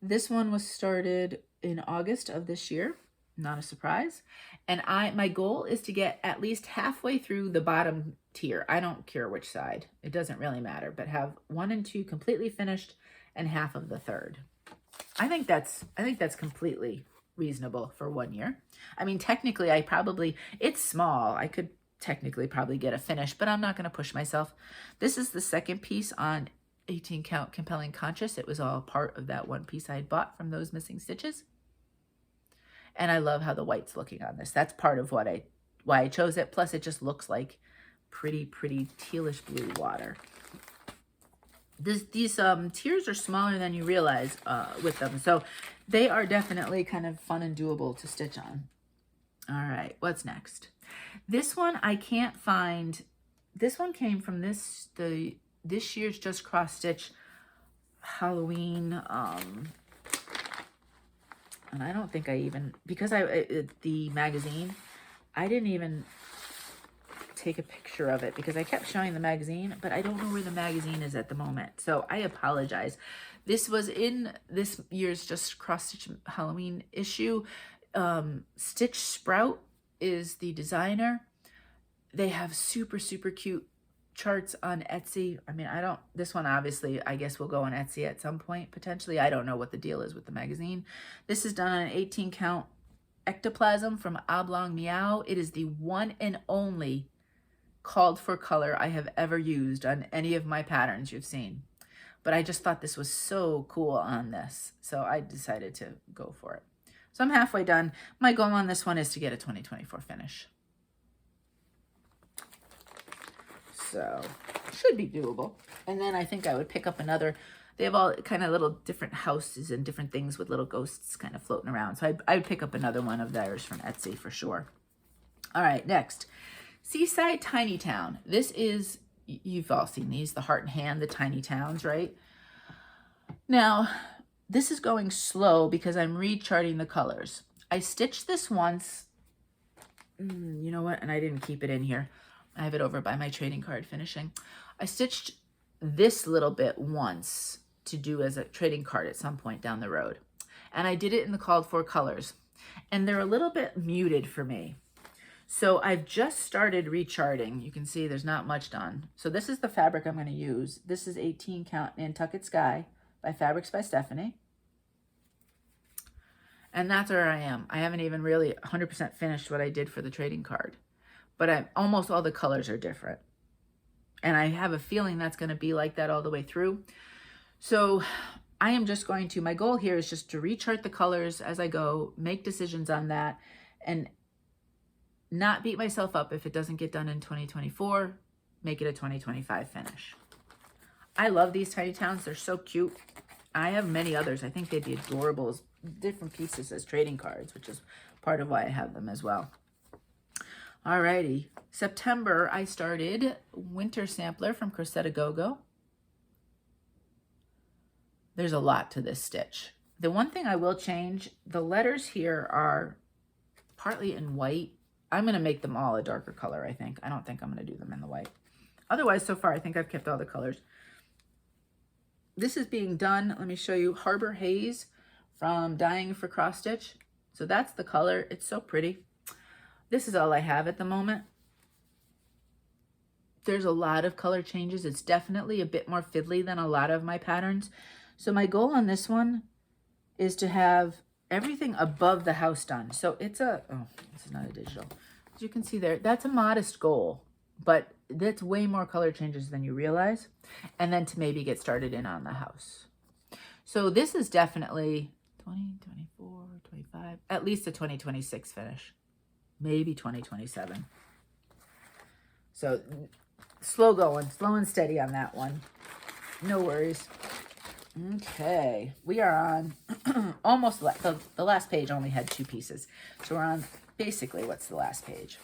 This one was started in August of this year, not a surprise. And my goal is to get at least halfway through the bottom tier. I don't care which side. It doesn't really matter, but have 1 and 2 completely finished and half of the third. I think that's completely reasonable for 1 year. I mean, technically it's small. I could technically probably get a finish, but I'm not going to push myself. This is the second piece on 18 count Compelling Conscious. It was all part of that one piece I had bought from those missing stitches. And I love how the white's looking on this. That's part of why I chose it. Plus it just looks like pretty tealish blue water. These tiers are smaller than you realize with them. So they are definitely kind of fun and doable to stitch on. All right, what's next? This one I can't find. This one came from this year's Just Cross Stitch Halloween. And I don't think I even, because the magazine, I didn't even take a picture of it because I kept showing the magazine, but I don't know where the magazine is at the moment. So I apologize. This was in this year's Just Cross Stitch Halloween issue. Stitch Sprout is the designer. They have super cute charts on Etsy. I mean, this one obviously, I guess will go on Etsy at some point, potentially. I don't know what the deal is with the magazine. This is done on an 18 count ectoplasm from Oblong Meow. It is the one and only called for color I have ever used on any of my patterns you've seen. But I just thought this was so cool on this. So I decided to go for it. So I'm halfway done. My goal on this one is to get a 2024 finish. So should be doable. And then I think I would pick up another. They have all kind of little different houses and different things with little ghosts kind of floating around. So I would pick up another one of theirs from Etsy for sure. All right, next. Seaside Tiny Town. This is, you've all seen these, the heart and hand, the tiny towns, right? Now, this is going slow because I'm recharting the colors. I stitched this once. You know what? And I didn't keep it in here. I have it over by my trading card finishing. I stitched this little bit once to do as a trading card at some point down the road. And I did it in the called for colors. And they're a little bit muted for me. So I've just started recharting. You can see there's not much done. So this is the fabric I'm going to use. This is 18 count Nantucket Sky by Fabrics by Stephanie. And that's where I am. I haven't even really 100% finished what I did for the trading card. But almost all the colors are different. And I have a feeling that's going to be like that all the way through. So I am just going to, my goal here is just to rechart the colors as I go, make decisions on that, and not beat myself up if it doesn't get done in 2024, make it a 2025 finish. I love these tiny towns. They're so cute. I have many others. I think they'd be adorable as different pieces as trading cards, which is part of why I have them as well. Alrighty. September, I started Winter Sampler from Crocetta Go-Go. There's a lot to this stitch. The one thing I will change, the letters here are partly in white. I'm going to make them all a darker color, I think. I don't think I'm going to do them in the white. Otherwise, so far, I think I've kept all the colors. This is being done, let me show you, Harbor Haze from Dying for Cross Stitch. So that's the color. It's so pretty. This is all I have at the moment. There's a lot of color changes. It's definitely a bit more fiddly than a lot of my patterns. So my goal on this one is to have everything above the house done. So it's a, oh, this is not a digital. As you can see there, that's a modest goal, but that's way more color changes than you realize. And then to maybe get started in on the house. So this is definitely 20, 24, 25, at least a 2026 finish, maybe 2027. So slow going, slow and steady on that one. No worries. Okay, we are on almost, the last page only had 2 pieces. So we're on basically what's the last page.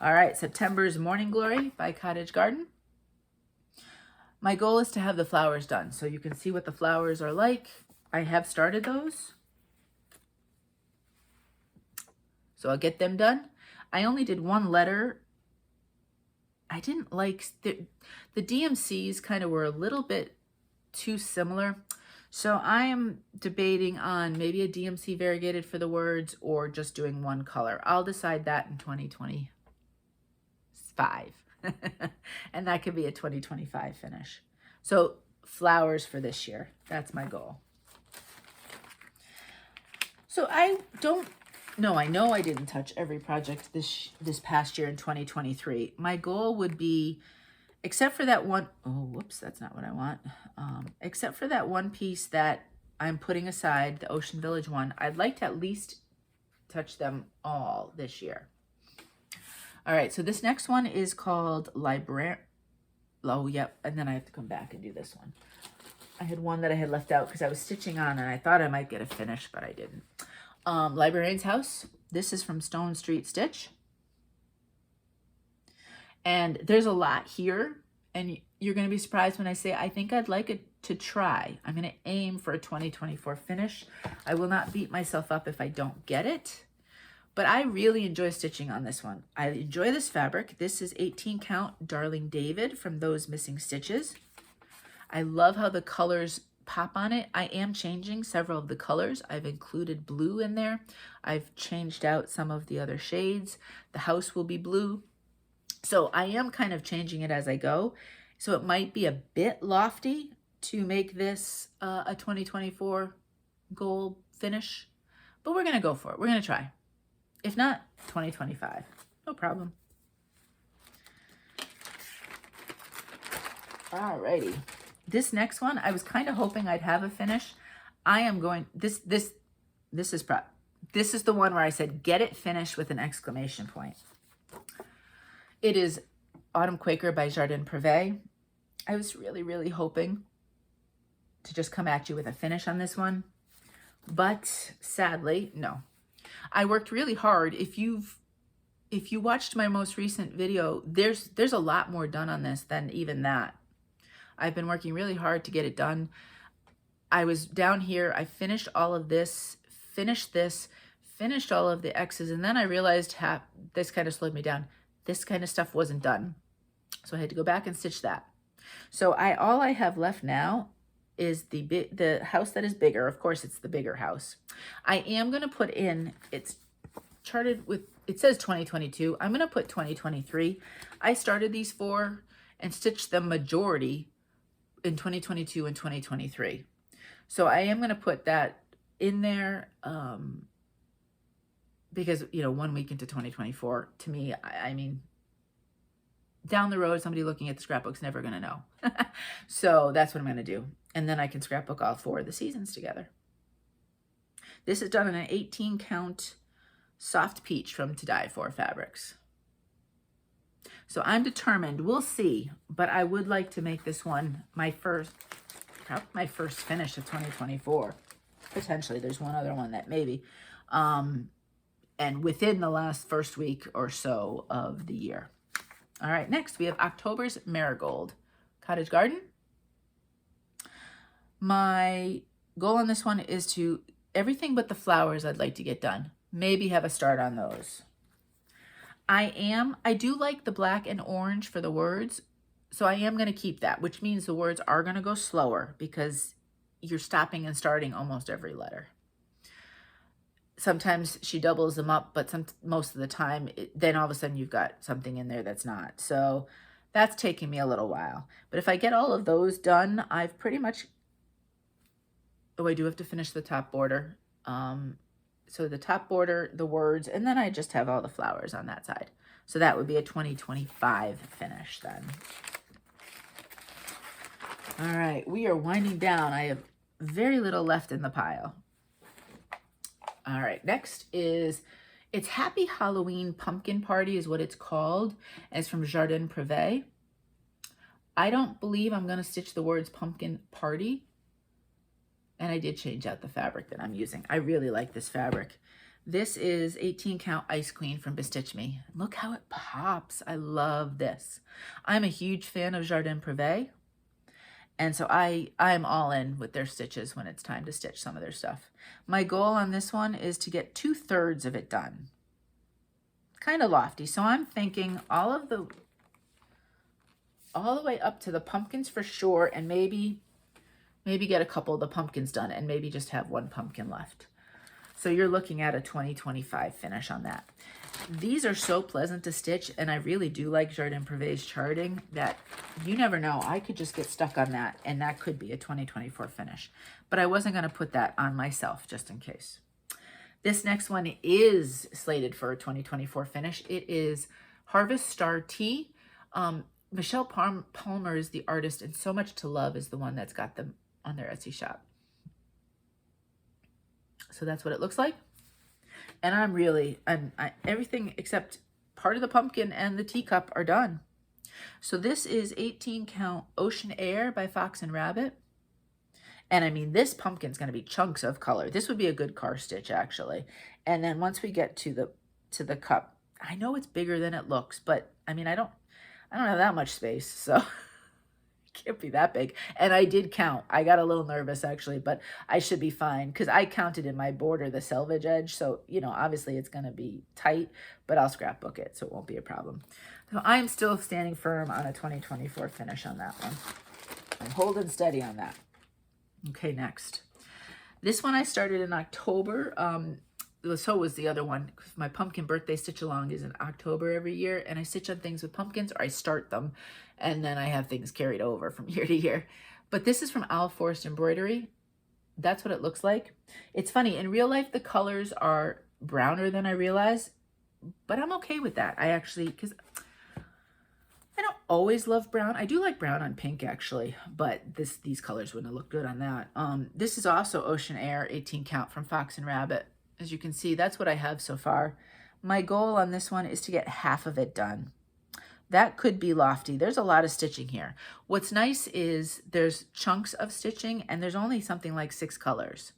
All right, September's Morning Glory by Cottage Garden. My goal is to have the flowers done. So you can see what the flowers are like. I have started those. So I'll get them done. I only did one letter. I didn't like, the DMCs kind of were a little bit too similar. So I am debating on maybe a DMC variegated for the words or just doing one color. I'll decide that in 2025. And that could be a 2025 finish. So flowers for this year. That's my goal. So I know I didn't touch every project this past year in 2023. My goal would be, except for that one, oh, whoops, that's not what I want. Except for that one piece that I'm putting aside, the Ocean Village one, I'd like to at least touch them all this year. All right, so this next one is called Oh, yep, and then I have to come back and do this one. I had one that I had left out because I was stitching on and I thought I might get a finish, but I didn't. Librarian's House. This is from Stone Street Stitch. And there's a lot here, and you're going to be surprised when I say I think I'd like it to try. I'm going to aim for a 2024 finish. I will not beat myself up if I don't get it, but I really enjoy stitching on this one. I enjoy this fabric. This is 18 count Darling David from Those Missing Stitches. I love how the colors pop on it. I am changing several of the colors. I've included blue in there. I've changed out some of the other shades. The house will be blue. So I am kind of changing it as I go. So it might be a bit lofty to make this a 2024 goal finish, but we're going to go for it. We're going to try. If not, 2025. No problem. Alrighty. This next one, I was kind of hoping I'd have a finish. I am going, this is the one where I said, get it finished with an exclamation point. It is Autumn Quaker by Jardin Privé. I was really, really hoping to just come at you with a finish on this one, but sadly, no. I worked really hard. If you watched my most recent video, there's a lot more done on this than even that. I've been working really hard to get it done. I was down here, I finished all of this, finished this, finished all of the X's, and then I realized this kind of slowed me down. This kind of stuff wasn't done. So I had to go back and stitch that. So all I have left now is the house that is bigger. Of course, it's the bigger house. I am going to put in, it's charted with, it says 2022. I'm going to put 2023. I started these four and stitched the majority in 2022 and 2023. So I am going to put that in there because, 1 week into 2024, to me, I mean, down the road, somebody looking at the scrapbook's never going to know. So that's what I'm going to do. And then I can scrapbook all 4 of the seasons together. This is done in an 18 count soft peach from To Die For Fabrics. So I'm determined, we'll see, but I would like to make this one my first finish of 2024. Potentially, there's one other one that maybe, and within the first week or so of the year. All right, next we have October's Marigold, Cottage Garden. My goal on this one is to, everything but the flowers I'd like to get done. Maybe have a start on those. I do like the black and orange for the words, so I am going to keep that, which means the words are going to go slower because you're stopping and starting almost every letter. Sometimes she doubles them up, but most of the time, then all of a sudden you've got something in there that's not. So that's taking me a little while. But if I get all of those done, I've pretty much, I do have to finish the top border. So the top border, the words, and then I just have all the flowers on that side. So that would be a 2025 finish then. All right, we are winding down. I have very little left in the pile. All right, next is, it's Happy Halloween Pumpkin Party is what it's called. And it's from Jardin Privé. I don't believe I'm going to stitch the words pumpkin party. And I did change out the fabric that I'm using. I really like this fabric. This is 18 count Ice Queen from Bestitch Me. Look how it pops. I love this. I'm a huge fan of Jardin Privé. And so I'm all in with their stitches when it's time to stitch some of their stuff. My goal on this one is to get 2/3 of it done. Kind of lofty. So I'm thinking all the way up to the pumpkins for sure, and maybe maybe get a couple of the pumpkins done and maybe just have one pumpkin left. So you're looking at a 2025 finish on that. These are so pleasant to stitch, and I really do like Jardin Privé's charting that you never know. I could just get stuck on that, and that could be a 2024 finish. But I wasn't going to put that on myself just in case. This next one is slated for a 2024 finish. It is Harvest Star Tea. Michelle Palmer is the artist, and So Much to Love is the one that's got them on their Etsy shop. So that's what it looks like. And I'm everything except part of the pumpkin and the teacup are done. So this is 18 count Ocean Air by Fox and Rabbit. And I mean, this pumpkin's going to be chunks of color. This would be a good car stitch, actually. And then once we get to the cup, I know it's bigger than it looks, but I mean, I don't have that much space, so it can't be that big. And I did count. I got a little nervous, actually, but I should be fine because I counted in my border the selvage edge. So, you know, obviously it's going to be tight, but I'll scrapbook it, so it won't be a problem. So I'm still standing firm on a 2024 finish on that one. I'm holding steady on that. Okay, next. This one I started in October. So was the other one. My pumpkin birthday stitch along is in October every year, and I stitch on things with pumpkins, or I start them, and then I have things carried over from year to year. But this is from Owl Forest Embroidery. That's what it looks like. It's funny, in real life the colors are browner than I realize, but I'm okay with that. I actually, because I don't always love brown. I do like brown on pink, actually, but these colors wouldn't look good on that. This is also Ocean Air 18 count from Fox and Rabbit. As you can see, that's what I have so far. My goal on this one is to get half of it done. That could be lofty. There's a lot of stitching here. What's nice is there's chunks of stitching, and there's only something like 6 colors.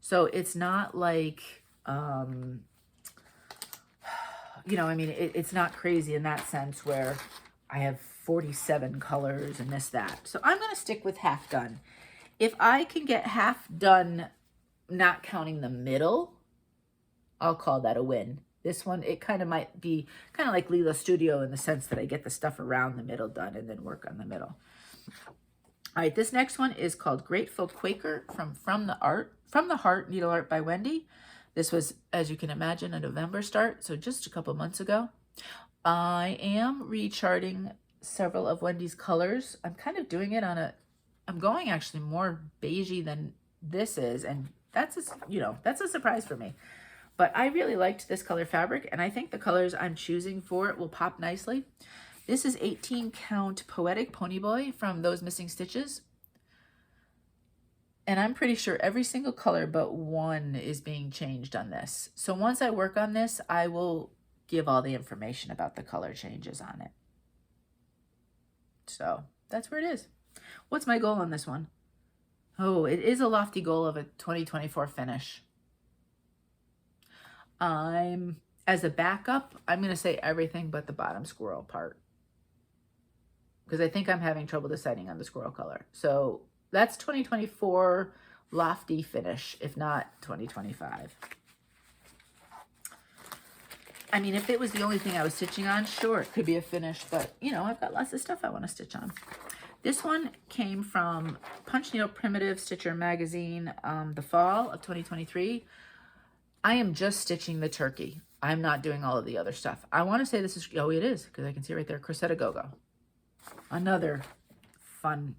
So it's not like, you know, I mean, it's not crazy in that sense where I have 47 colors and this, that. So I'm going to stick with half done. If I can get half done, not counting the middle, I'll call that a win. This one, it kind of might be kind of like Leela Studio in the sense that I get the stuff around the middle done and then work on the middle. All right, this next one is called Grateful Quaker from the Heart Needle Art by Wendy. This was, as you can imagine, a November start, so just a couple months ago. I am recharting several of Wendy's colors. I'm kind of doing it on I'm going actually more beigey than this is, and that's a surprise for me. But I really liked this color fabric, and I think the colors I'm choosing for it will pop nicely. This is 18 count Poetic Ponyboy from Those Missing Stitches. And I'm pretty sure every single color but one is being changed on this. So once I work on this, I will give all the information about the color changes on it. So that's where it is. What's my goal on this one? Oh, it is a lofty goal of a 2024 finish. As a backup, I'm going to say everything but the bottom squirrel part, because I think I'm having trouble deciding on the squirrel color. So that's 2024 lofty finish, if not 2025. I mean, if it was the only thing I was stitching on, sure, it could be a finish, but you know, I've got lots of stuff I want to stitch on. This one came from Punch Needle Primitive Stitcher Magazine, the fall of 2023. I am just stitching the turkey. I'm not doing all of the other stuff. I want to say this is, oh, it is, because I can see right there, Cressetta Gogo. Another fun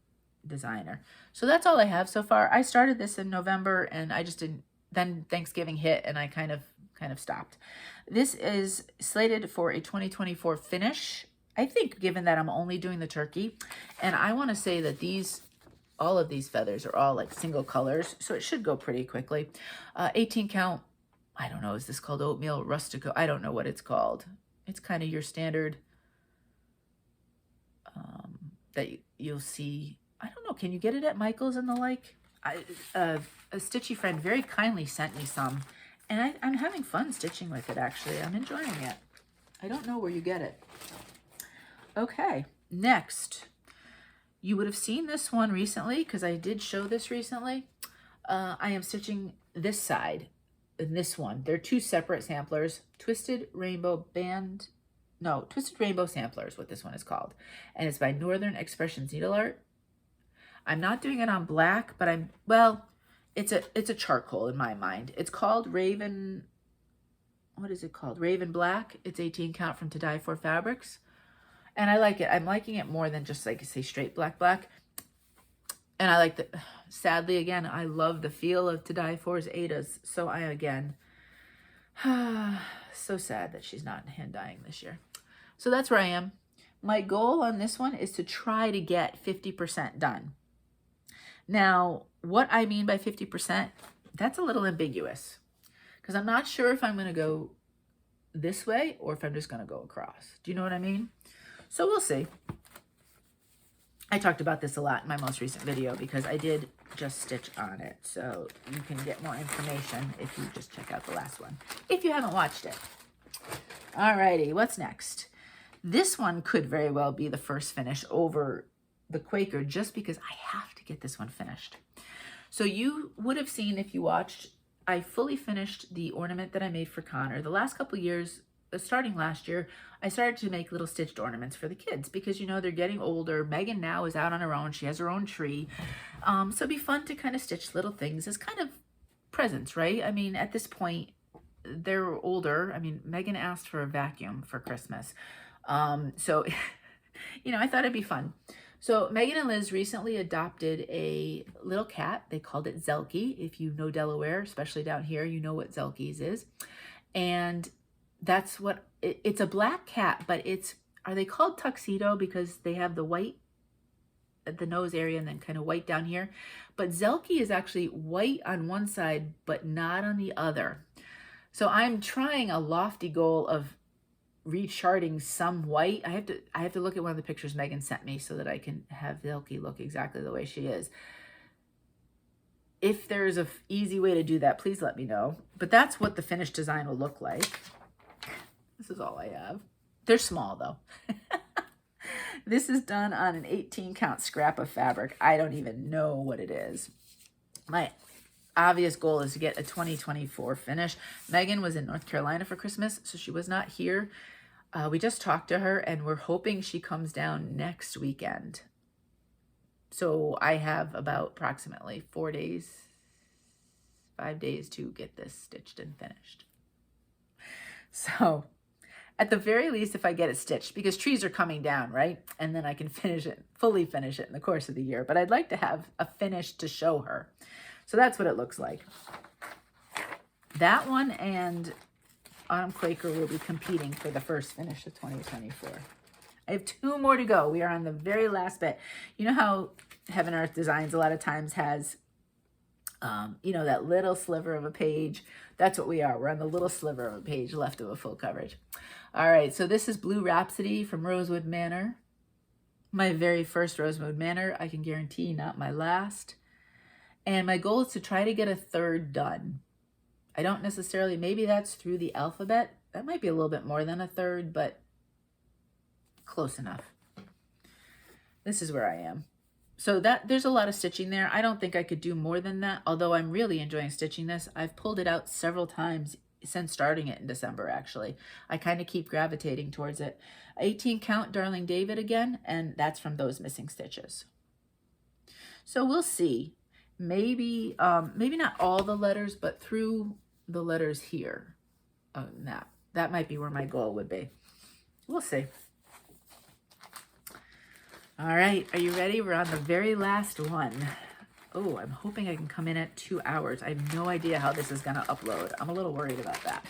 designer. So that's all I have so far. I started this in November, and I just didn't, then Thanksgiving hit, and I kind of stopped. This is slated for a 2024 finish, I think, given that I'm only doing the turkey. And I want to say that all of these feathers are all like single colors, so it should go pretty quickly. 18 count. I don't know, is this called Oatmeal Rustico? I don't know what it's called. It's kind of your standard that you'll see. I don't know, can you get it at Michael's and the like? A stitchy friend very kindly sent me some, and I'm having fun stitching with it, actually. I'm enjoying it. I don't know where you get it. Okay, next. You would have seen this one recently, because I did show this recently. I am stitching this side. In this one, they're 2 separate samplers. Twisted Rainbow Sampler is what this one is called. And it's by Northern Expressions Needle Art. I'm not doing it on black, but well, it's a charcoal in my mind. It's called Raven, what is it called? Raven Black. It's 18 count from To Dye For Fabrics. And I like it. I'm liking it more than just like, say, straight black. And I like the, sadly, again, I love the feel of To Dye For's Ada's. So I, again, so sad that she's not hand dyeing this year. So that's where I am. My goal on this one is to try to get 50% done. Now, what I mean by 50%, that's a little ambiguous because I'm not sure if I'm going to go this way or if I'm just going to go across. Do you know what I mean? So we'll see. I talked about this a lot in my most recent video because I did just stitch on it. So you can get more information if you just check out the last one, if you haven't watched it. Alrighty, what's next? This one could very well be the first finish over the Quaker just because I have to get this one finished. So you would have seen if you watched, I fully finished the ornament that I made for Connor. The last couple of years, starting last year, I started to make little stitched ornaments for the kids because, you know, they're getting older. Megan now is out on her own. She has her own tree. So it'd be fun to kind of stitch little things as kind of presents, right? I mean, at this point, they're older. I mean, Megan asked for a vacuum for Christmas. So, you know, I thought it'd be fun. So Megan and Liz recently adopted a little cat. They called it Zelkie. If you know Delaware, especially down here, you know what Zelkies is. And that's what, it's a black cat, but are they called tuxedo because they have the white at the nose area and then kind of white down here? But Zelkie is actually white on one side, but not on the other. So I'm trying a lofty goal of recharting some white. I have to look at one of the pictures Megan sent me so that I can have Zelkie look exactly the way she is. If there's an easy way to do that, please let me know. But that's what the finished design will look like. This is all I have. They're small though. This is done on an 18 count scrap of fabric. I don't even know what it is. My obvious goal is to get a 2024 finish. Megan was in North Carolina for Christmas, so she was not here. We just talked to her and we're hoping she comes down next weekend. So I have about approximately 5 days to get this stitched and finished. So at the very least, if I get it stitched, because trees are coming down, right? And then I can fully finish it in the course of the year. But I'd like to have a finish to show her. So that's what it looks like. That one and Autumn Quaker will be competing for the first finish of 2024. I have 2 more to go. We are on the very last bit. You know how Heaven Earth Designs a lot of times has, you know, that little sliver of a page. That's what we are. We're on the little sliver of a page left of a full coverage. All right, so this is Blue Rhapsody from Rosewood Manor. My very first Rosewood Manor. I can guarantee not my last. And my goal is to try to get a 3rd done. I don't necessarily, maybe that's through the alphabet. That might be a little bit more than a 3rd, but close enough. This is where I am. So there's a lot of stitching there. I don't think I could do more than that, although I'm really enjoying stitching this. I've pulled it out several times since starting it in December, actually. I kind of keep gravitating towards it. 18 count Darling David again, and that's from those missing stitches. So we'll see. Maybe not all the letters, but through the letters here. That might be where my goal would be. We'll see. All right, are you ready? We're on the very last one. Oh, I'm hoping I can come in at 2 hours. I have no idea how this is gonna upload. I'm a little worried about that.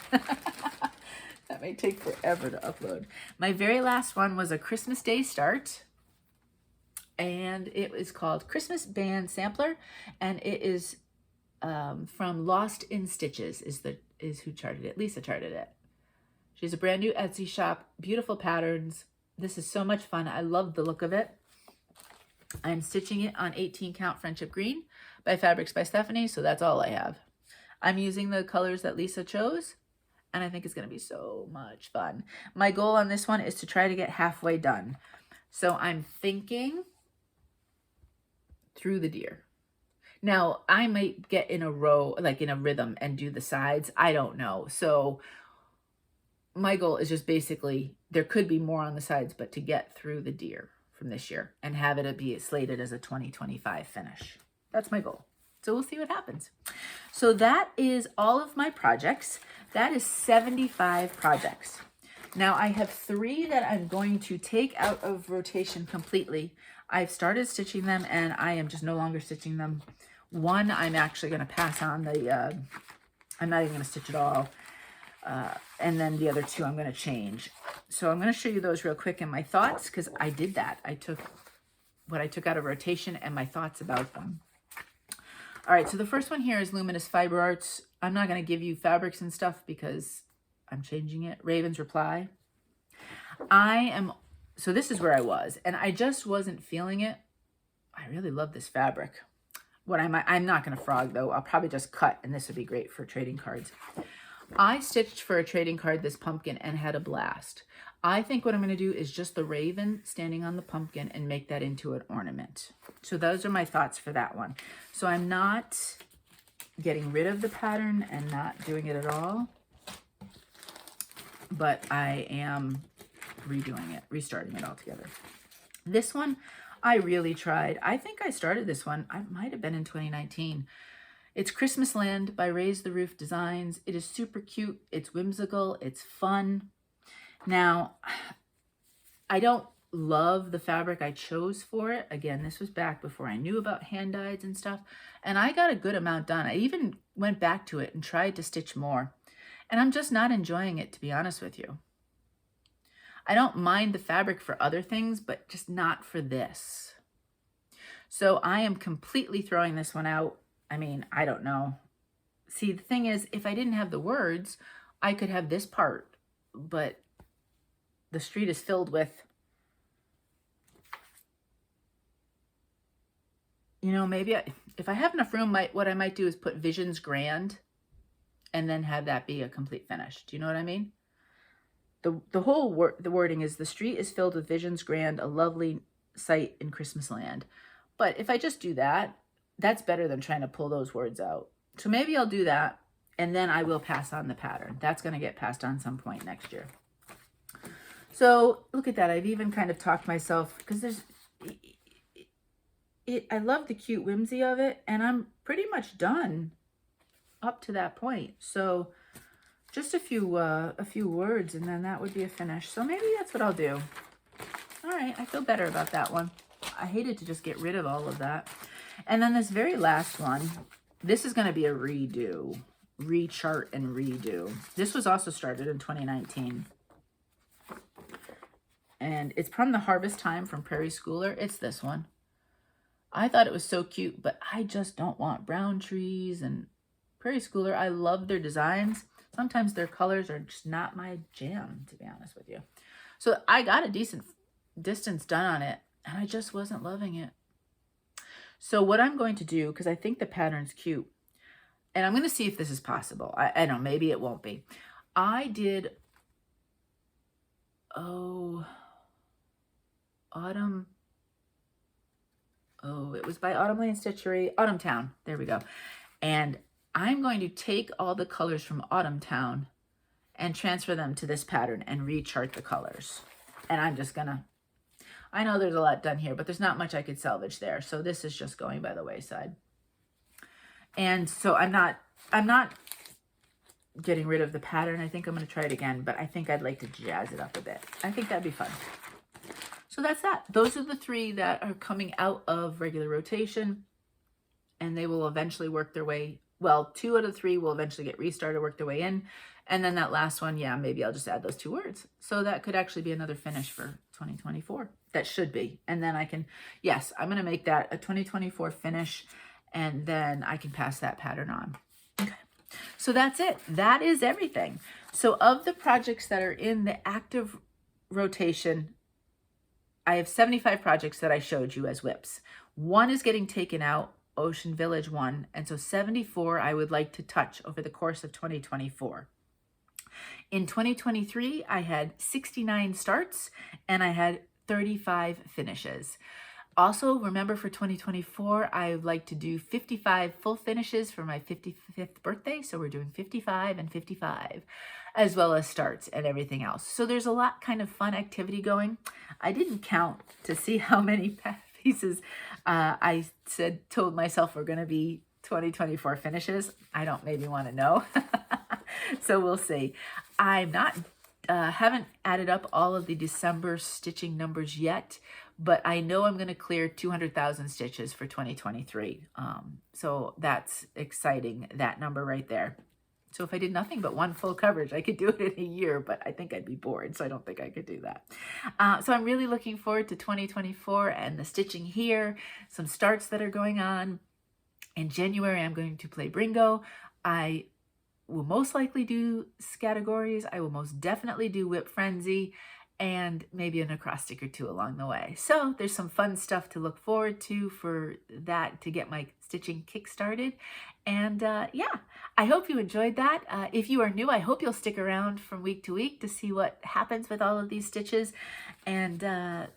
That may take forever to upload. My very last one was a Christmas Day start. And it is called Christmas Band Sampler. And it is from Lost in Stitches is who charted it. Lisa charted it. She's a brand new Etsy shop. Beautiful patterns. This is so much fun. I love the look of it. I'm stitching it on 18 count Friendship Green by Fabrics by Stephanie. So that's all I have. I'm using the colors that Lisa chose. And I think it's going to be so much fun. My goal on this one is to try to get halfway done. So I'm thinking through the deer. Now, I might get in a row, like in a rhythm and do the sides. I don't know. So my goal is just basically, there could be more on the sides, but to get through the deer from this year and have it be slated as a 2025 finish. That's my goal. So we'll see what happens. So that is all of my projects. That is 75 projects. Now I have 3 that I'm going to take out of rotation completely. I've started stitching them and I am just no longer stitching them. One, I'm actually going to pass on the, I'm not even going to stitch at all. And then the other 2 I'm going to change. So I'm going to show you those real quick and my thoughts, because I did that. I took what I took out of rotation and my thoughts about them. All right, so the first one here is Luminous Fiber Arts. I'm not going to give you fabrics and stuff because I'm changing it. Raven's Reply. So this is where I was, and I just wasn't feeling it. I really love this fabric. I'm not going to frog though. I'll probably just cut, and this would be great for trading cards. I stitched for a trading card this pumpkin and had a blast. I think what I'm going to do is just the raven standing on the pumpkin and make that into an ornament. So those are my thoughts for that one. So I'm not getting rid of the pattern and not doing it at all, but I am redoing it, restarting it all together. This one, I really tried. I think I started this one. I might have been in 2019. It's Christmas Land by Raise the Roof Designs. It is super cute. It's whimsical. It's fun. Now, I don't love the fabric I chose for it. Again, this was back before I knew about hand dyes and stuff. And I got a good amount done. I even went back to it and tried to stitch more. And I'm just not enjoying it, to be honest with you. I don't mind the fabric for other things, but just not for this. So I am completely throwing this one out. I mean, I don't know. See, the thing is, if I didn't have the words, I could have this part, but the street is filled with, you know, maybe if I have enough room, what I might do is put Visions Grand and then have that be a complete finish. Do you know what I mean? The whole the wording is, the street is filled with visions grand, a lovely sight in Christmas land. But if I just do that, that's better than trying to pull those words out. So maybe I'll do that, and then I will pass on the pattern. That's going to get passed on some point next year. So look at that. I've even kind of talked myself, because there's, I love the cute whimsy of it, and I'm pretty much done up to that point. So just a few words, and then that would be a finish. So maybe that's what I'll do. All right, I feel better about that one. I hated to just get rid of all of that. And then this very last one, this is going to be a redo, rechart and redo. This was also started in 2019. And it's from the Harvest Time from Prairie Schooler. It's this one. I thought it was so cute, but I just don't want brown trees. And Prairie Schooler, I love their designs. Sometimes their colors are just not my jam, to be honest with you. So I got a decent distance done on it, and I just wasn't loving it. So what I'm going to do, because I think the pattern's cute, and I'm going to see if this is possible. I don't know, maybe it won't be. I did, it was by Autumn Lane Stitchery, Autumn Town. There we go. And I'm going to take all the colors from Autumn Town and transfer them to this pattern and rechart the colors. And I'm just gonna, I know there's a lot done here, but there's not much I could salvage there. So this is just going by the wayside. And so I'm not getting rid of the pattern. I think I'm gonna try it again, but I think I'd like to jazz it up a bit. I think that'd be fun. So that's that. Those are the 3 that are coming out of regular rotation, and they will eventually work their way. Well, 2 out of 3 will eventually get restarted, work their way in. And then that last one, yeah, maybe I'll just add those 2 words. So that could actually be another finish for 2024. That should be. And then I can, yes, I'm going to make that a 2024 finish, and then I can pass that pattern on. Okay. So that's it. That is everything. So of the projects that are in the active rotation, I have 75 projects that I showed you as WIPs. 1 is getting taken out, Ocean Village 1, and so 74 I would like to touch over the course of 2024. In 2023, I had 69 starts and I had 35 finishes. Also, remember for 2024, I would like to do 55 full finishes for my 55th birthday. So we're doing 55 and 55, as well as starts and everything else. So there's a lot kind of fun activity going. I didn't count to see how many pieces I told myself were going to be 2024 finishes. I don't maybe want to know. So we'll see. I'm not haven't added up all of the December stitching numbers yet, but I know I'm going to clear 200,000 stitches for 2023. So that's exciting, that number right there. So if I did nothing but one full coverage, I could do it in a year, but I think I'd be bored, so I don't think I could do that. So I'm really looking forward to 2024 and the stitching here, some starts that are going on. In January, I'm going to play Bringo. I will most likely do Scattergories. I will most definitely do WIP Frenzy, and maybe an acrostic or two along the way. So there's some fun stuff to look forward to for that, to get my stitching kick-started. And yeah, I hope you enjoyed that. If you are new, I hope you'll stick around from week to week to see what happens with all of these stitches and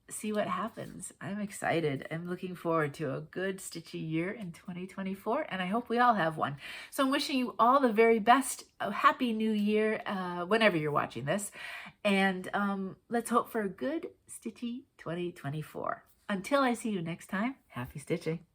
see what happens. I'm excited. I'm looking forward to a good stitchy year in 2024, and I hope we all have one. So I'm wishing you all the very best. A happy new year whenever you're watching this, and let's hope for a good stitchy 2024. Until I see you next time, happy stitching.